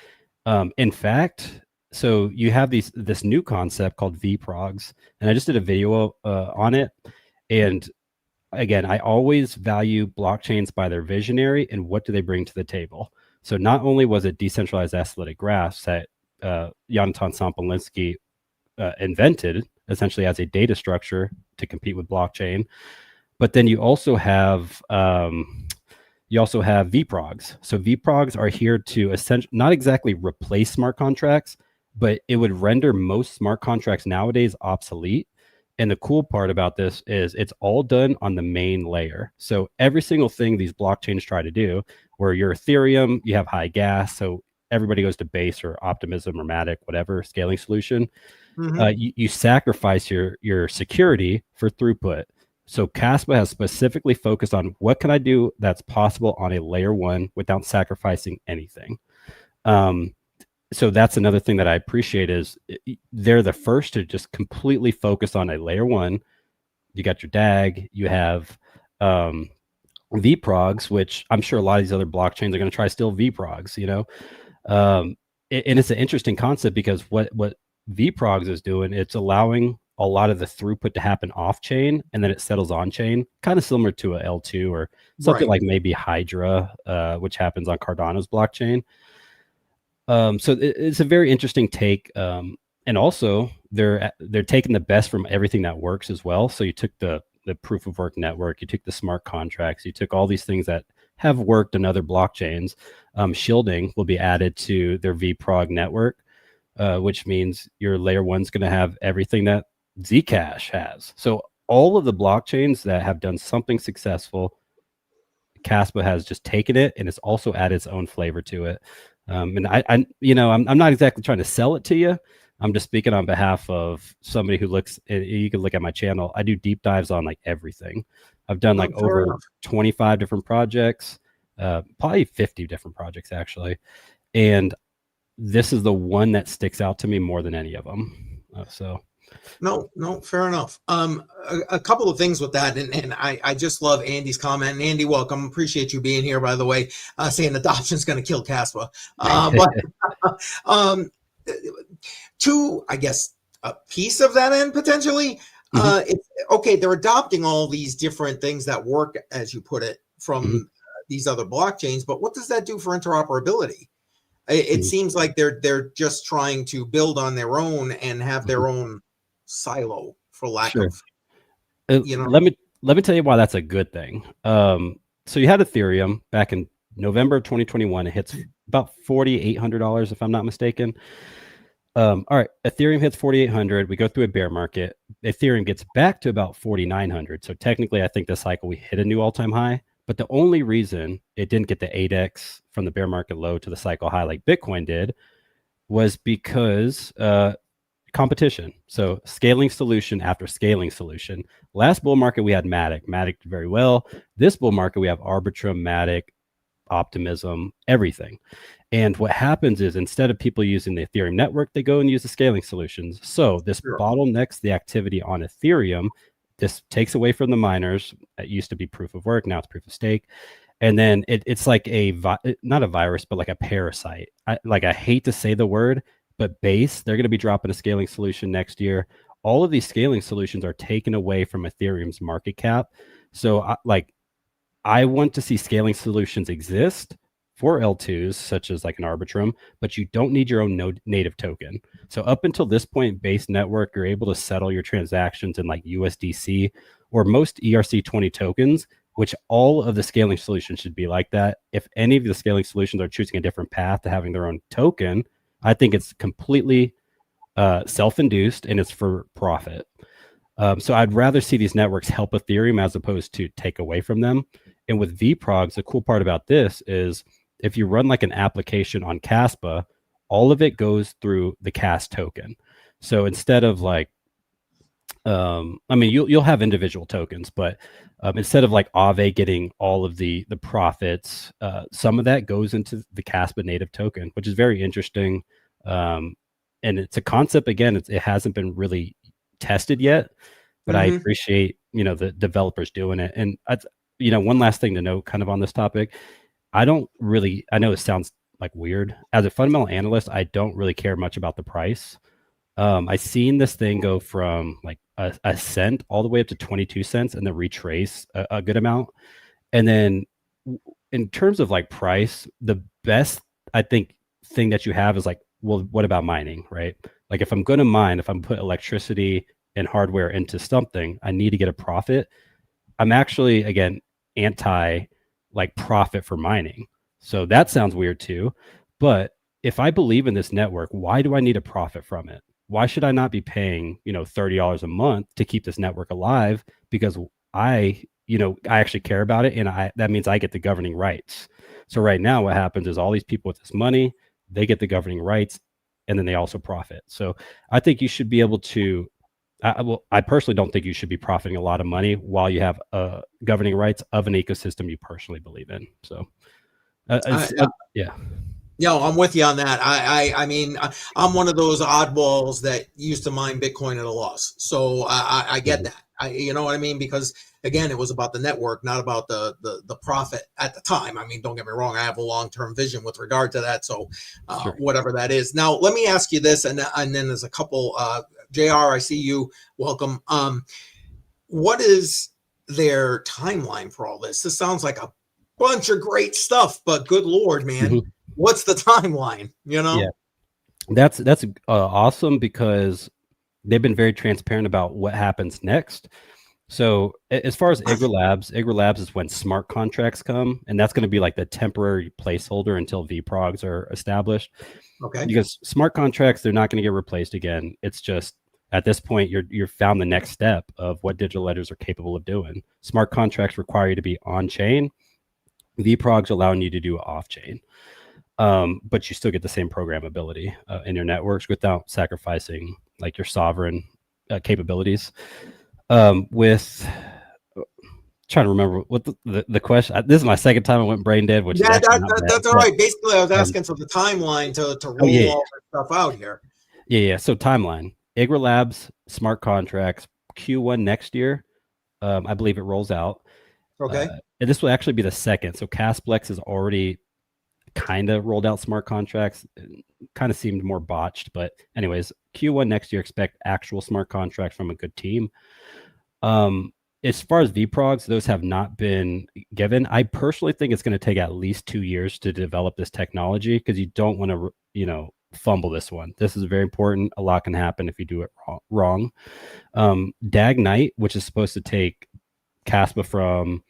In fact, so you have this new concept called vProgs, and I just did a video on it. And again, I always value blockchains by their visionary and what do they bring to the table. So not only was it decentralized acyclic graphs that Jonathan Sampolinsky invented essentially as a data structure to compete with blockchain, but then you also have vProgs. So vProgs are here to not exactly replace smart contracts, but it would render most smart contracts nowadays obsolete. And the cool part about this is it's all done on the main layer. So every single thing these blockchains try to do, where your Ethereum, you have high gas, so everybody goes to Base or Optimism or Matic, whatever scaling solution. You sacrifice your security for throughput. So Kaspa has specifically focused on what can I do that's possible on a layer one without sacrificing anything. So that's another thing that I appreciate, is they're the first to just completely focus on a layer one. You got your DAG, you have vProgs, which I'm sure a lot of these other blockchains are going to try to steal vProgs, and it's an interesting concept, because what vProgs is doing, it's allowing a lot of the throughput to happen off chain, and then it settles on chain, kind of similar to a L2 or something like maybe Hydra, which happens on Cardano's blockchain. So it's a very interesting take. And also they're taking the best from everything that works as well. So you took the proof of work network, you took the smart contracts, you took all these things that have worked in other blockchains. Shielding will be added to their vProg network, which means your layer one's going to have everything that Zcash has. So all of the blockchains that have done something successful, Kaspa has just taken it, and it's also added its own flavor to it. And I'm not exactly trying to sell it to you. I'm just speaking on behalf of somebody who looks. You can look at my channel. I do deep dives on like everything. I've done like over 25 different projects, probably 50 different projects actually, and this is the one that sticks out to me more than any of them. No, fair enough. A couple of things with that, and I just love Andy's comment. And Andy, welcome. Appreciate you being here, by the way, saying adoption is going to kill Kaspa. But to, I guess, a piece of that end potentially, it's okay. They're adopting all these different things that work, as you put it, from these other blockchains. But what does that do for interoperability? It seems like they're just trying to build on their own and have their own silo, for lack of, Let me tell you why that's a good thing. So you had Ethereum back in November 2021. It hits about $4,800 if I'm not mistaken. All right, Ethereum hits 4,800. We go through a bear market. Ethereum gets back to about 4,900. So technically, I think this cycle we hit a new all-time high. But the only reason it didn't get the 8x from the bear market low to the cycle high like Bitcoin did was because competition. So scaling solution after scaling solution. Last bull market, we had Matic. Matic did very well. This bull market, we have Arbitrum, Matic, Optimism, everything. And what happens is instead of people using the Ethereum network, they go and use the scaling solutions. So this bottlenecks the activity on Ethereum. This takes away from the miners. It used to be proof of work. Now it's proof of stake. And then it's like not a virus, but like a parasite. I hate to say the word, but Base, they're going to be dropping a scaling solution next year. All of these scaling solutions are taken away from Ethereum's market cap. So I want to see scaling solutions exist for L2s, such as like an Arbitrum, but you don't need your own native token. So up until this point, Base Network, you're able to settle your transactions in like USDC or most ERC20 tokens, which all of the scaling solutions should be like that. If any of the scaling solutions are choosing a different path to having their own token, I think it's completely self-induced and it's for profit. So I'd rather see these networks help Ethereum as opposed to take away from them. And with VProgs, the cool part about this is if you run like an application on Kaspa, all of it goes through the Kas token. So instead of like, you'll have individual tokens, but instead of like Aave getting all of the profits, some of that goes into the Kaspa native token, which is very interesting. And it's a concept, again, it hasn't been really tested yet, but I appreciate, the developers doing it. And one last thing to note kind of on this topic, I know it sounds like weird. As a fundamental analyst, I don't really care much about the price. I seen this thing go from like a cent all the way up to 22 cents and then retrace a good amount. And then in terms of like price, the best, I think, thing that you have is like, well, what about mining, right? Like if I'm going to mine, if I'm put electricity and hardware into something, I need to get a profit. I'm actually, again, anti like profit for mining. So that sounds weird too. But if I believe in this network, why do I need a profit from it? Why should I not be paying, $30 a month to keep this network alive? Because I actually care about it. And that means I get the governing rights. So right now what happens is all these people with this money, they get the governing rights and then they also profit. So I think you should be able to, I personally don't think you should be profiting a lot of money while you have governing rights of an ecosystem you personally believe in. So yeah. Yeah, I'm with you on that. I mean, I'm one of those oddballs that used to mine Bitcoin at a loss. So I get that. You know what I mean? Because again, it was about the network, not about the profit at the time. I mean, don't get me wrong. I have a long-term vision with regard to that. So whatever that is. Now, let me ask you this, and then there's a couple. JR, I see you. Welcome. What is their timeline for all this? This sounds like a bunch of great stuff, but good Lord, man. What's the timeline? Yeah, that's awesome because they've been very transparent about what happens next. So as far as Igra Labs is when smart contracts come, and that's going to be like the temporary placeholder until VProgs are established. Okay. Because smart contracts, they're not going to get replaced again. It's just at this point you're found the next step of what digital ledgers are capable of doing. Smart contracts require you to be on chain. VProgs allowing you to do off chain. But you still get the same programmability in your networks without sacrificing like your sovereign capabilities. With trying to remember what the question. This is my second time I went brain dead, which that's all right. Basically, I was asking for the timeline to roll all this stuff out here. Yeah. So timeline: Igra Labs, smart contracts, Q1 next year. I believe it rolls out. Okay. And this will actually be the second. So Casplex has already kind of rolled out smart contracts. Kind of seemed more botched, but anyways, Q1 next year, expect actual smart contracts from a good team. as far as VPROGs, those have not been given. I personally think it's going to take at least 2 years to develop this technology, because you don't want to, fumble this one. This is very important. A lot can happen if you do it wrong. DAG Knight, which is supposed to take Kaspa from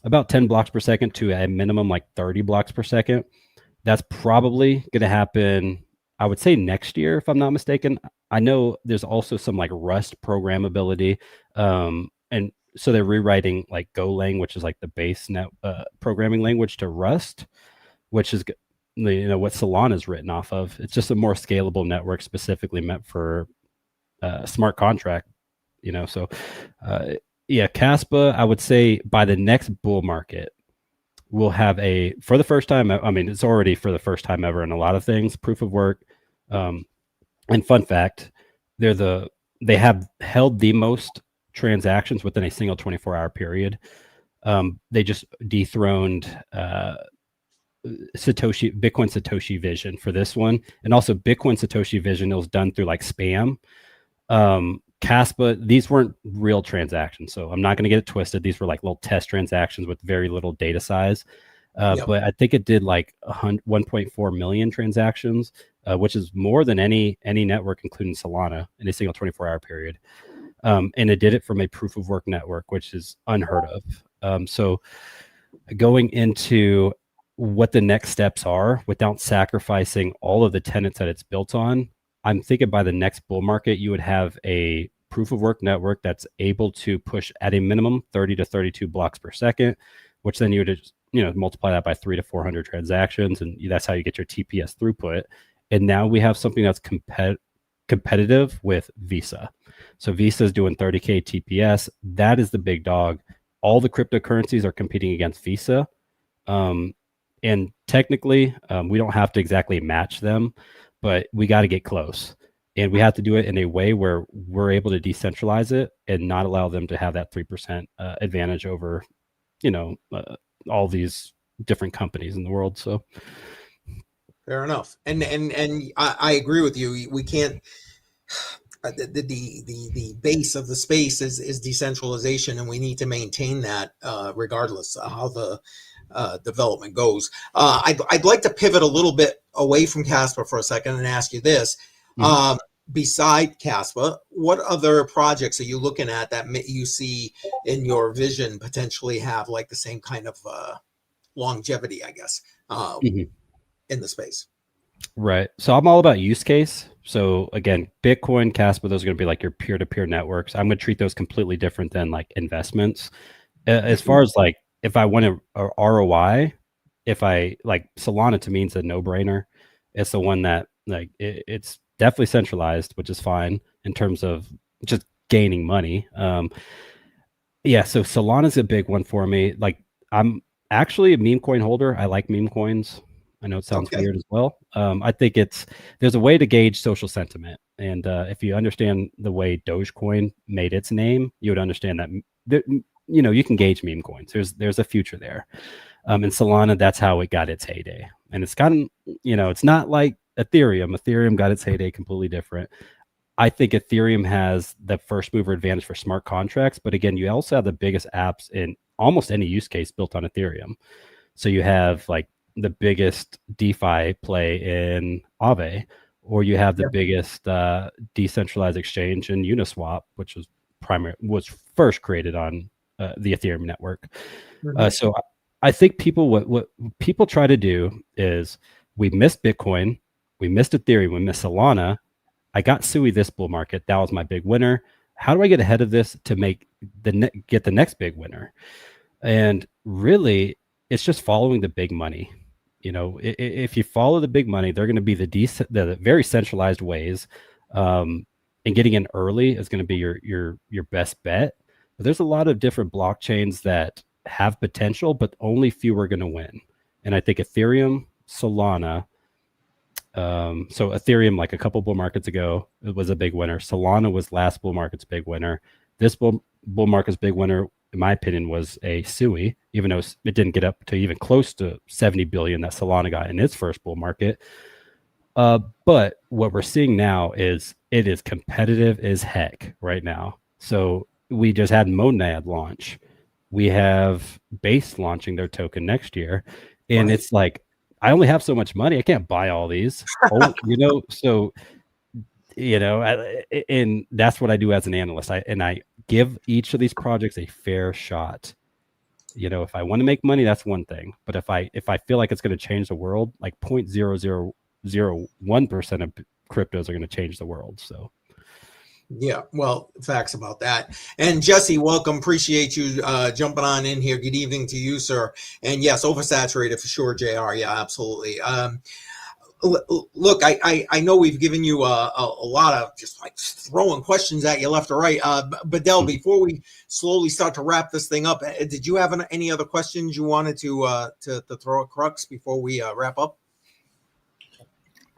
about 10 blocks per second to a minimum like 30 blocks per second. That's probably going to happen, I would say, next year, if I'm not mistaken. I know there's also some like Rust programmability. And so they're rewriting like Golang, which is like the base programming language, to Rust, which is what Solana is written off of. It's just a more scalable network specifically meant for smart contract. So Kaspa, I would say by the next bull market, we'll have for the first time. I mean, it's already for the first time ever in a lot of things, proof of work. And fun fact, they have held the most transactions within a single 24-hour period. They just dethroned Bitcoin Satoshi Vision for this one, and also Bitcoin Satoshi Vision, it was done through like spam. Kaspa, these weren't real transactions, so I'm not going to get it twisted. These were like little test transactions with very little data size. But I think it did like 1.4 million transactions, which is more than any network, including Solana, in a single 24-hour period. And it did it from a proof of work network, which is unheard of. So going into what the next steps are without sacrificing all of the tenets that it's built on, I'm thinking by the next bull market, you would have a proof of work network that's able to push at a minimum 30 to 32 blocks per second, which then you would just, multiply that by 300 to 400 transactions. And that's how you get your TPS throughput. And now we have something that's competitive with Visa. So Visa is doing 30K TPS. That is the big dog. All the cryptocurrencies are competing against Visa. And technically, we don't have to exactly match them, but we got to get close. And we have to do it in a way where we're able to decentralize it and not allow them to have that 3% advantage over, all these different companies in the world. So fair enough. And I agree with you. We can't. The base of the space is decentralization, and we need to maintain that regardless of how the development goes. I'd like to pivot a little bit away from Kaspa for a second and ask you this. Mm-hmm. Beside Kaspa, what other projects are you looking at that you see in your vision potentially have like the same kind of longevity, I guess, in the space? Right. So I'm all about use case. So again, Bitcoin, Kaspa, those are going to be like your peer-to-peer networks. I'm going to treat those completely different than like investments. As far as like, if I want a ROI, if I like Solana, to me, it's a no-brainer. It's the one that like it's definitely centralized, which is fine in terms of just gaining money. So Solana's a big one for me. Like, I'm actually a meme coin holder. I like meme coins. I know it sounds weird as well. I think there's a way to gauge social sentiment. And if you understand the way Dogecoin made its name, you would understand that, you can gauge meme coins. There's a future there. And Solana, that's how it got its heyday. And it's gotten, it's not like Ethereum. Ethereum got its heyday completely different. I think Ethereum has the first mover advantage for smart contracts. But again, you also have the biggest apps in almost any use case built on Ethereum. So you have like the biggest DeFi play in Aave, or you have the biggest decentralized exchange in Uniswap, which was first created on the Ethereum network. So I think what people try to do is, we missed Bitcoin, we missed Ethereum, we missed Solana. I got Sui this bull market. That was my big winner. How do I get ahead of this to get the next big winner? And really, it's just following the big money. If you follow the big money, they're going to be the very centralized ways, and getting in early is going to be your best bet. But there's a lot of different blockchains that have potential, but only few are going to win. And I think Ethereum, Solana. So Ethereum, like a couple bull markets ago, it was a big winner. Solana was last bull market's big winner. This bull market's big winner, in my opinion, was a Sui, even though it didn't get up to even close to 70 billion that Solana got in its first bull market. But what we're seeing now is it is competitive as heck right now. So we just had Monad launch. We have Base launching their token next year. And it's like, I only have so much money. I can't buy all these. So, and that's what I do as an analyst. I give each of these projects a fair shot. If I want to make money, that's one thing. But if I feel like it's going to change the world, like 0.0001% of cryptos are going to change the world. So. Yeah, well, facts about that. And Jesse, welcome. Appreciate you jumping on in here. Good evening to you, sir. And yes, oversaturated for sure, JR. Yeah, absolutely. Look, I know we've given you a lot of just like throwing questions at you left or right. Badel, before we slowly start to wrap this thing up, did you have any other questions you wanted to throw at Crux before we wrap up?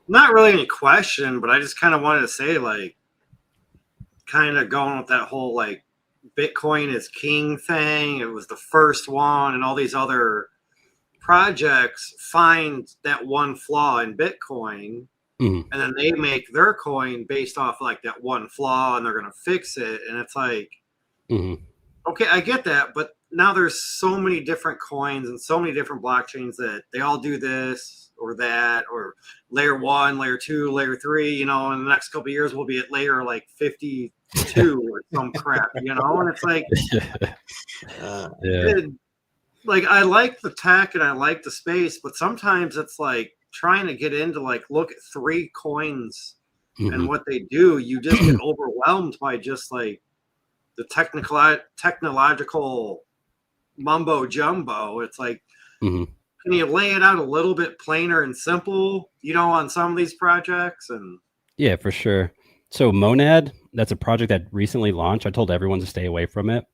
Not really any question, but I just kind of wanted to say, like, kind of going with that whole like Bitcoin is king thing. It was the first one, and all these other projects find that one flaw in Bitcoin, and then they make their coin based off like that one flaw, and they're going to fix it. And it's like, okay, I get that, but now there's so many different coins and so many different blockchains that they all do this or that, or layer 1, layer 2, layer 3. In the next couple of years we'll be at layer like 52 or some crap, and it's like, like, I like the tech and I like the space, but sometimes it's like trying to get into like look at 3 coins and what they do, you just get overwhelmed by just like the technological mumbo jumbo. It's like, can you lay it out a little bit plainer and simple, on some of these projects? And yeah, for sure. So Monad, that's a project that recently launched. I told everyone to stay away from it.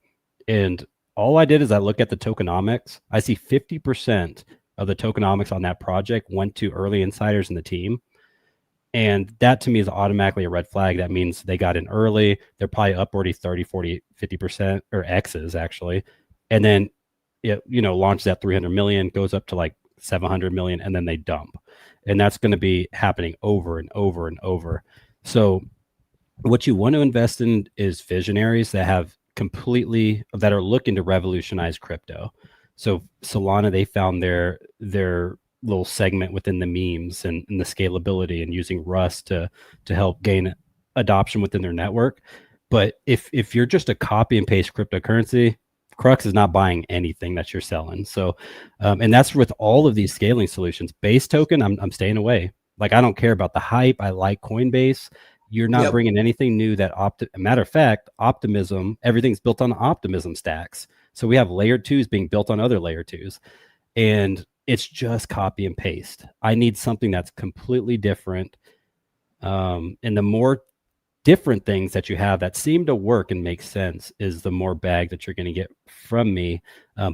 And all I did is I look at the tokenomics. I see 50% of the tokenomics on that project went to early insiders in the team. And that to me is automatically a red flag. That means they got in early. They're probably up already 30, 40, 50%, or X's actually. And then it, launches at 300 million, goes up to like 700 million, and then they dump. And that's going to be happening over and over and over. So what you want to invest in is visionaries that are looking to revolutionize crypto. So Solana, they found their little segment within the memes and the scalability, and using Rust to help gain adoption within their network. But if you're just a copy and paste cryptocurrency, Crux is not buying anything that you're selling. So, and that's with all of these scaling solutions. Base token, I'm staying away. Like, I don't care about the hype. I like Coinbase. You're not bringing anything new matter of fact, Optimism, everything's built on Optimism stacks. So we have layer 2s being built on other layer 2s, and it's just copy and paste. I need something that's completely different. And the more different things that you have that seem to work and make sense is the more bag that you're going to get from me.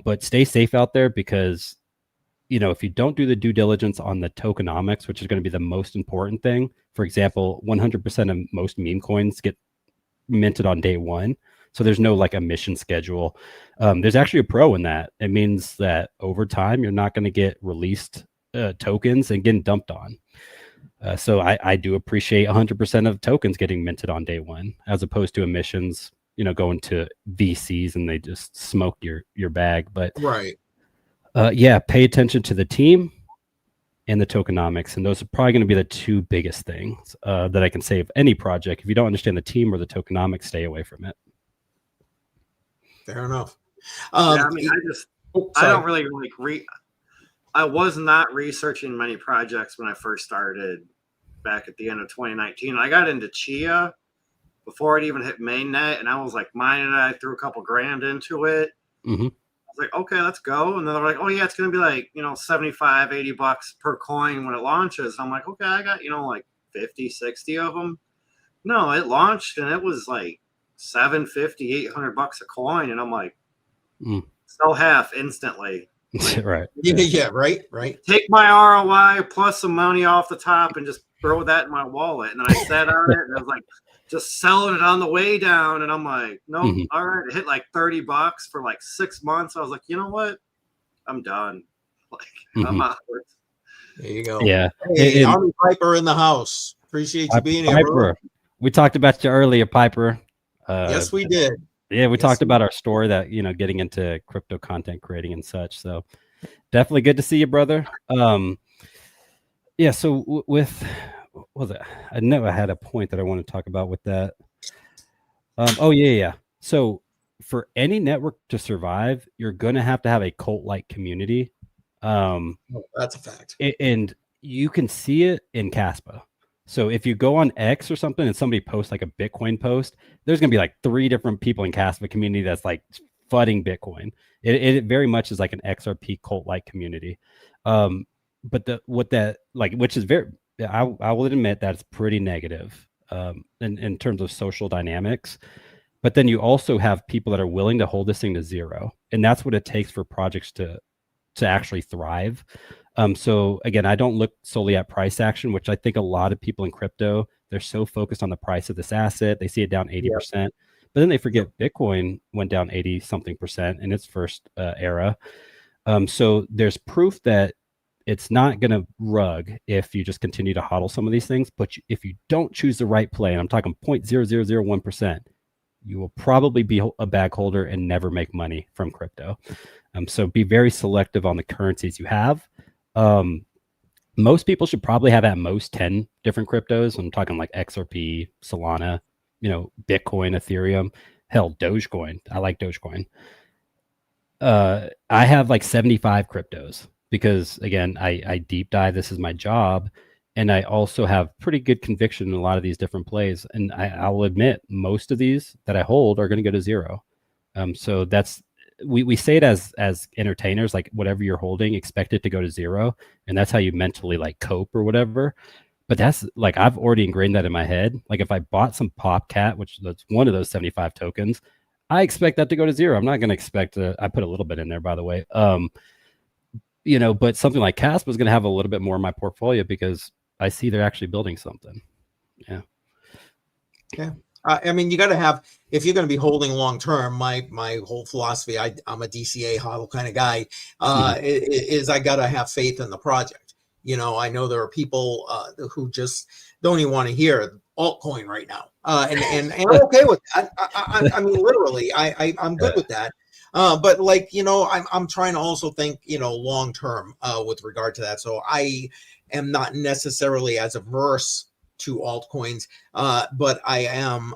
But stay safe out there, because if you don't do the due diligence on the tokenomics, which is going to be the most important thing. For example, 100% of most meme coins get minted on day 1. So there's no like emission schedule. There's actually a pro in that. It means that over time, you're not going to get released tokens and getting dumped on. So I do appreciate 100% of tokens getting minted on day 1, as opposed to emissions, going to VCs and they just smoke your bag. But pay attention to the team and the tokenomics. And those are probably going to be the 2 biggest things that I can say of any project. If you don't understand the team or the tokenomics, stay away from it. Fair enough. I don't really like I was not researching many projects when I first started back at the end of 2019. I got into Chia before it even hit mainnet, and I was like mining it. I threw a couple grand into it. I was like, okay, let's go. And then they're like, oh yeah, it's going to be like, $75, $80 per coin when it launches. I'm like, okay, I got, like 50, 60 of them. No, it launched and it was like $750, $800 a coin. And I'm like, sell half instantly. Like, right. Yeah. Right. Take my ROI plus some money off the top and just throw that in my wallet. And then I sat on it and I was like, just selling it on the way down. And I'm like, no, all right. It hit like $30 for like 6 months. I was like, you know what? I'm done. Like, I'm out. There you go. Yeah. Hey, Army Piper in the house. Appreciate you being here, bro. We talked about you earlier, Piper. Yes, we did. Yeah, we Yes, talked sir. about our story that, getting into crypto content creating and such. So definitely good to see you, brother. Yeah. So with, what was it? I know I had a point that I want to talk about with that. Oh yeah. So for any network to survive, you're going to have a cult-like community. That's a fact. And you can see it in Kaspa. So if you go on X or something and somebody posts like a Bitcoin post, there's going to be like 3 different people in Kaspa community that's like flooding Bitcoin. It very much is like an XRP cult-like community. But which is very, I will admit that's pretty negative in terms of social dynamics. But then you also have people that are willing to hold this thing to zero. And that's what it takes for projects to actually thrive. So again, I don't look solely at price action, which I think a lot of people in crypto, they're so focused on the price of this asset. They see it down 80%, but then they forget Bitcoin went down 80 something percent in its first era. So there's proof that it's not going to rug if you just continue to hodl some of these things. But if you don't choose the right play, and I'm talking 0.0001%, you will probably be a bag holder and never make money from crypto. So be very selective on the currencies you have. Most people should probably have at most 10 different cryptos. I'm talking like XRP, Solana, Bitcoin, Ethereum, hell, Dogecoin. I like Dogecoin. I have like 75 cryptos because, again, I deep dive. This is my job. And I also have pretty good conviction in a lot of these different plays. And I will admit, most of these that I hold are going to go to zero. So that's, we say it as entertainers, like whatever you're holding, expect it to go to zero. And that's how you mentally like cope or whatever. But that's like, I've already ingrained that in my head. Like if I bought some PopCat, which that's one of those 75 tokens, I expect that to go to zero. I'm not going to expect I put a little bit in there, by the way. But something like Kaspa is going to have a little bit more in my portfolio because I see they're actually building something. Yeah. Yeah. I mean, you got to have, if you're going to be holding long term, my whole philosophy, I'm a DCA hodl kind of guy, is I got to have faith in the project. I know there are people who just don't even want to hear altcoin right now. And I'm okay with that. I mean, literally, I'm good with that. But like, I'm trying to also think, long term with regard to that. So I am not necessarily as averse to altcoins, but I am,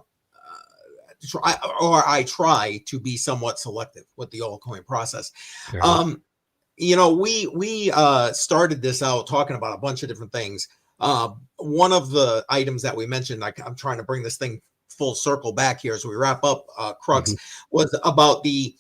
I try to be somewhat selective with the altcoin process. We started this out talking about a bunch of different things. One of the items that we mentioned, I'm trying to bring this thing full circle back here as we wrap up, Crux, was about the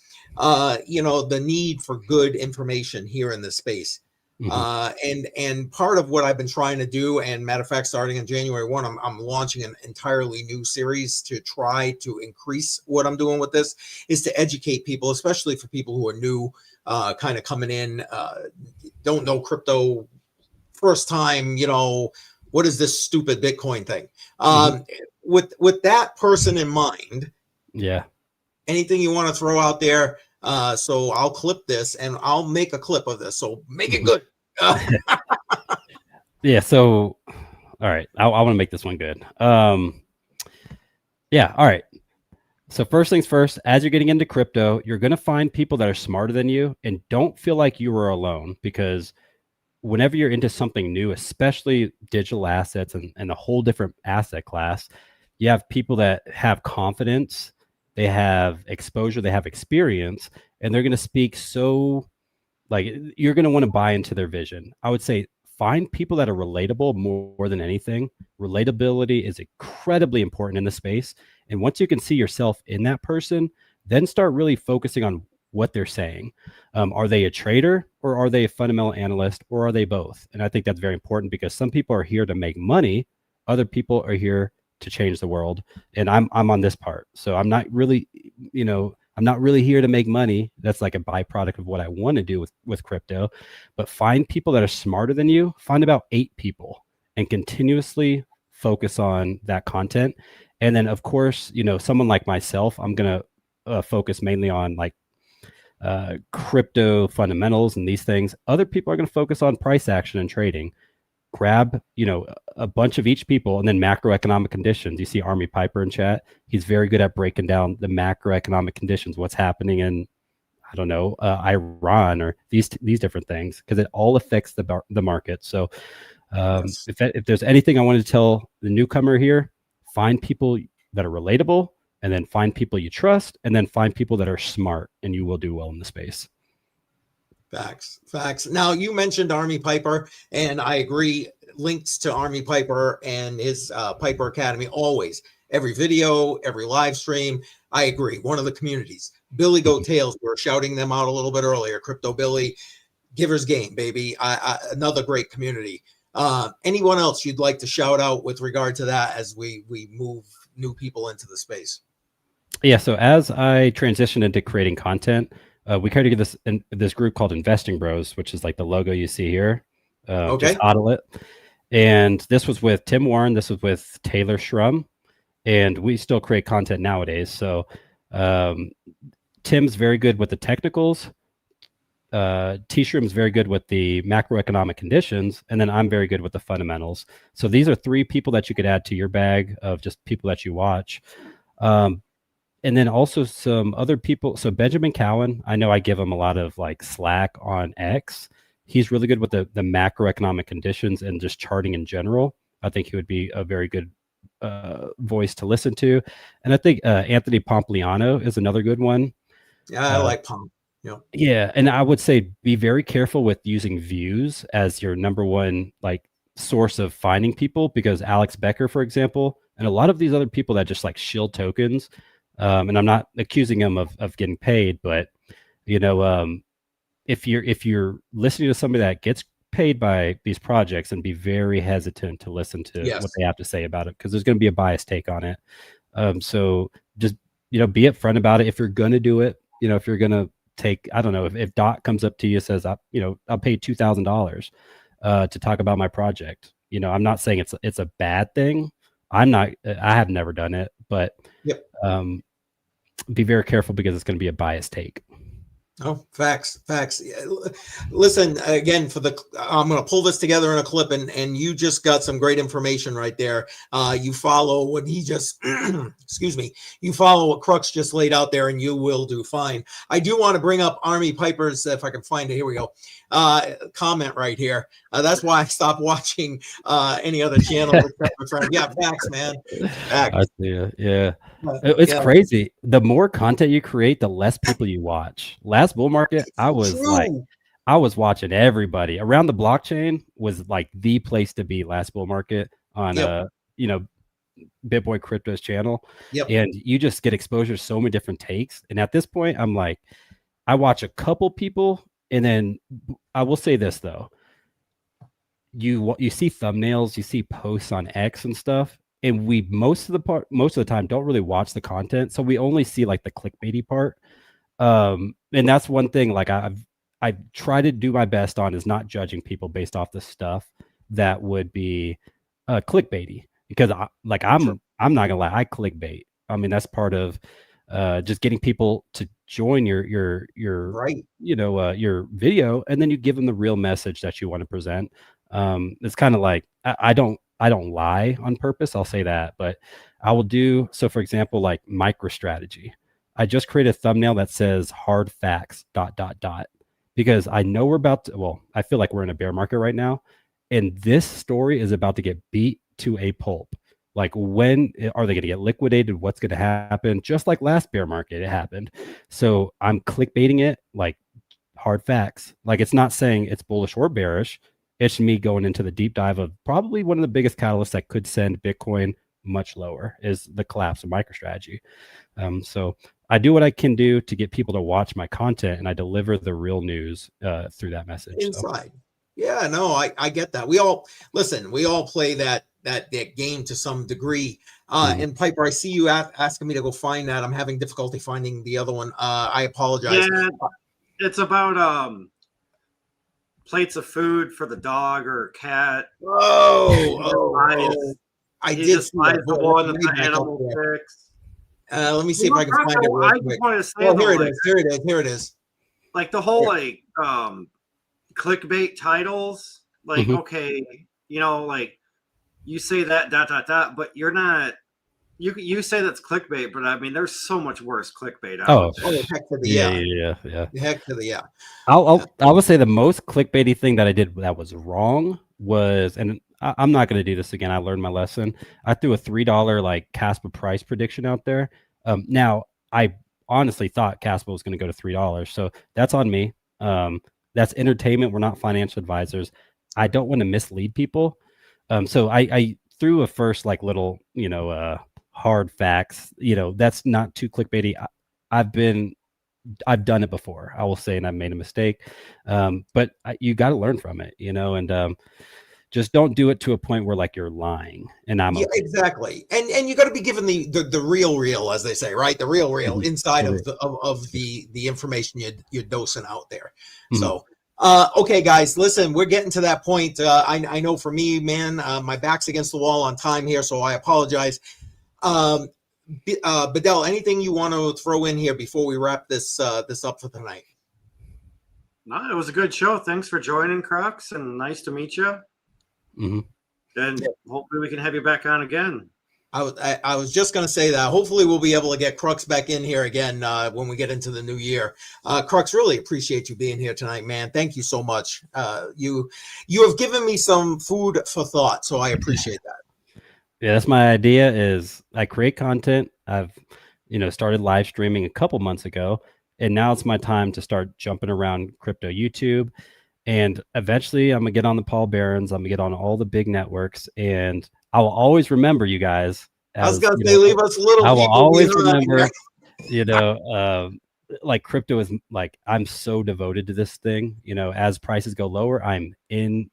need for good information here in this space. And part of what I've been trying to do, and matter of fact, starting in January 1, I'm launching an entirely new series to try to increase what I'm doing with this, is to educate people, especially for people who are new, kind of coming in, don't know crypto, first time, what is this stupid Bitcoin thing? With that person in mind, anything you want to throw out there? So I'll clip this and I'll make a clip of this. So make it good. Yeah. So, all right. I want to make this one good. Yeah. All right. So first things first, as you're getting into crypto, you're going to find people that are smarter than you, and don't feel like you are alone, because whenever you're into something new, especially digital assets and a whole different asset class, you have people that have confidence, they have exposure, they have experience, and they're going to speak so, like, you're going to want to buy into their vision. I would say find people that are relatable more than anything. Relatability is incredibly important in the space. And once you can see yourself in that person, then start really focusing on what they're saying. Are they a trader, or are they a fundamental analyst, or are they both? And I think that's very important, because some people are here to make money. Other people are here to change the world. And I'm on this part. So I'm not really, I'm not really here to make money. That's like a byproduct of what I want to do with crypto. But find people that are smarter than you. Find about 8 people and continuously focus on that content. And then, of course, someone like myself, I'm going to focus mainly on like crypto fundamentals and these things. Other people are going to focus on price action and trading. grab, a bunch of each people, and then macroeconomic conditions. You see Army Piper in chat. He's very good at breaking down the macroeconomic conditions, what's happening in, I don't know, Iran or these different things, because it all affects the market. So Yes. if there's anything I wanted to tell the newcomer here, find people that are relatable, and then find people you trust, and then find people that are smart, and you will do well in the space. Facts. Now, you mentioned Army Piper, and I agree. Links to Army Piper and his Piper Academy always. Every video, every live stream. I agree. One of the communities. Billy Goat Tales, we were shouting them out a little bit earlier. Crypto Billy, Giver's Game, baby. Another great community. Anyone else you'd like to shout out with regard to that as we move new people into the space? Yeah, so as I transition into creating content, we kind of get this group called Investing Bros, which is like the logo you see here. Okay. Just HODL it. And this was with Tim Warren. This was with Taylor Shrum. And we still create content nowadays. So Tim's very good with the technicals. T-Shroom's very good with the macroeconomic conditions. And then I'm very good with the fundamentals. So these are 3 people that you could add to your bag of just people that you watch. And then also some other people. So Benjamin Cowan, I know I give him a lot of like slack on X. He's really good with the macroeconomic conditions and just charting in general. I think he would be a very good voice to listen to. And I think Anthony Pompliano is another good one. Yeah, I like Pomp. Yeah. And I would say be very careful with using views as your number one like source of finding people, because Alex Becker, for example, and a lot of these other people that just like shield tokens, and I'm not accusing them of getting paid, but if you're listening to somebody that gets paid by these projects, and be very hesitant to listen to what they have to say about it, because there's going to be a biased take on it. So just be upfront about it. If you're going to do it, if you're going to take, I don't know, if Dot comes up to you and says, I'll pay $2,000 to talk about my project. I'm not saying it's a bad thing. I have never done it, but be very careful, because it's going to be a biased take. Oh, facts. Listen, again, I'm going to pull this together in a clip, and you just got some great information right there. You follow what he just, excuse me, you follow what Crux just laid out there, and you will do fine. I do want to bring up Army Piper's, if I can find it, here we go, comment right here. That's why I stopped watching any other channel except for friends. Yeah, facts, man. Facts. I see it. Yeah. It's crazy. The more content you create, the less people you watch. Last bull market, I was watching everybody. Around the Blockchain was like the place to be last bull market on BitBoy Crypto's channel. And you just get exposure to so many different takes. And at this point, I'm like, I watch a couple people, and then I will say this though. You see thumbnails, you see posts on X and stuff. And we most of the time don't really watch the content, so we only see like the clickbaity part. And that's one thing like I try to do my best on, is not judging people based off the stuff that would be clickbaity, because I'm not gonna lie, I clickbait. I mean, that's part of just getting people to join your right, your video, and then you give them the real message that you want to present. It's kind of like I don't lie on purpose, I'll say that, but I will do so. For example, like MicroStrategy, I just created a thumbnail that says hard facts ... because I know I feel like we're in a bear market right now, and this story is about to get beat to a pulp. Like, when are they going to get liquidated? What's going to happen? Just like last bear market, it happened. So I'm clickbaiting it like hard facts. Like, it's not saying it's bullish or bearish. It's me going into the deep dive of probably one of the biggest catalysts that could send Bitcoin much lower, is the collapse of MicroStrategy. So I do what I can do to get people to watch my content, and I deliver the real news through that message. Inside. So. Yeah, no, I get that. We all play that game to some degree. And Piper, I see you asking me to go find that. I'm having difficulty finding the other one. I apologize. Yeah, it's about plates of food for the dog or cat. I did see that. The one that the animal picks. Let me see if I can find it real quick. Here it is. Like the whole clickbait titles. Like, okay, you know, like you say that ... but you're not. You say that's clickbait, but I mean, there's so much worse clickbait out there. Heck to the yeah. Heck to the yeah. I would say the most clickbaity thing that I did that was wrong was, and I'm not going to do this again. I learned my lesson. I threw a $3 like Kaspa price prediction out there. Now I honestly thought Kaspa was going to go to $3, so that's on me. That's entertainment. We're not financial advisors. I don't want to mislead people. So I threw a first like little, you know, hard facts, you know, that's not too clickbaity. I've done it before, I will say, and I've made a mistake. But you got to learn from it, you know, and just don't do it to a point where like you're lying. And I'm exactly. And you got to be given the real, as they say, right? The real inside of the information you're dosing out there. So, okay, guys, listen, we're getting to that point. I know for me, man, my back's against the wall on time here, so I apologize. Badel, anything you want to throw in here before we wrap this up for tonight? No, it was a good show. Thanks for joining, Crux, and nice to meet you. And hopefully we can have you back on again. I was just going to say that. Hopefully we'll be able to get Crux back in here again when we get into the new year. Crux, really appreciate you being here tonight, man. Thank you so much. You have given me some food for thought, so I appreciate that. Yeah, that's my idea. Is I create content. I've, you know, started live streaming a couple months ago, and now it's my time to start jumping around crypto YouTube. And eventually I'm gonna get on the Paul Barons. I'm gonna get on all the big networks, and I will always remember you guys. I was gonna say, leave us little. I will always remember, you know, like crypto is like, I'm so devoted to this thing. You know, as prices go lower, I'm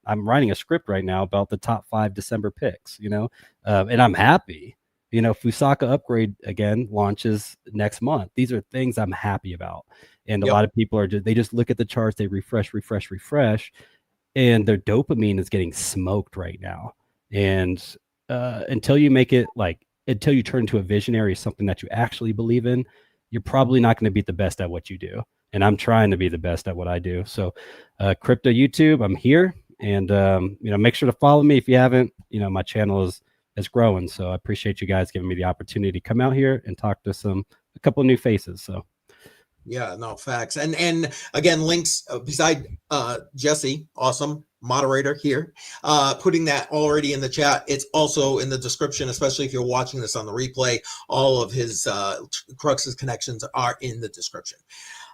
writing a script right now about the top 5 December picks. You know, and I'm happy. You know, Fusaka upgrade again launches next month. These are things I'm happy about. And a lot of people are they just look at the charts, they refresh, and their dopamine is getting smoked right now. And until you make it until you turn into a visionary, something that you actually believe in, you're probably not going to be the best at what you do. And I'm trying to be the best at what I do. So crypto YouTube, I'm here, and you know, make sure to follow me if you haven't. You know, my channel is growing, so I appreciate you guys giving me the opportunity to come out here and talk to a couple of new faces. So yeah, no, facts. And again, links beside Jesse, awesome moderator here, putting that already in the chat. It's also in the description, especially if you're watching this on the replay. All of his Crux's connections are in the description.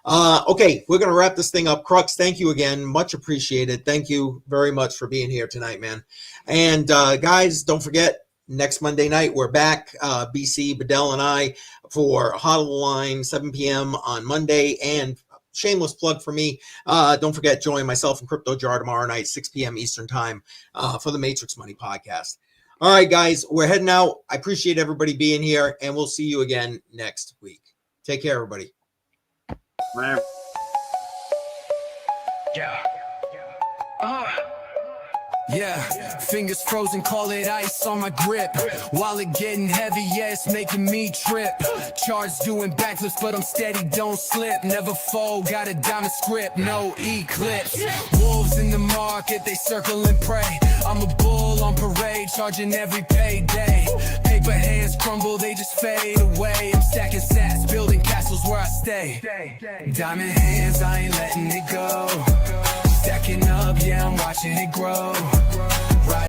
Okay, we're gonna wrap this thing up. Crux, thank you again, much appreciated. Thank you very much for being here tonight, man. And guys, don't forget, next Monday night, we're back, BC, Badel, and I, for HODL the Line, 7 p.m. on Monday. And shameless plug for me, don't forget, join myself and Crypto Jar tomorrow night, 6 p.m. Eastern Time, for the Matrix Money Podcast. All right, guys, we're heading out. I appreciate everybody being here, and we'll see you again next week. Take care, everybody. Bye. Yeah, fingers frozen, call it ice on my grip. Wallet getting heavy, yeah, it's making me trip. Charts doing backflips, but I'm steady, don't slip. Never fold, got a diamond script, no eclipse. Wolves in the market, they circle and pray. I'm a bull on parade, charging every payday. Paper hands crumble, they just fade away. I'm stacking sats, building castles where I stay. Diamond hands, I ain't letting it go. Stacking up, yeah, I'm watching it grow.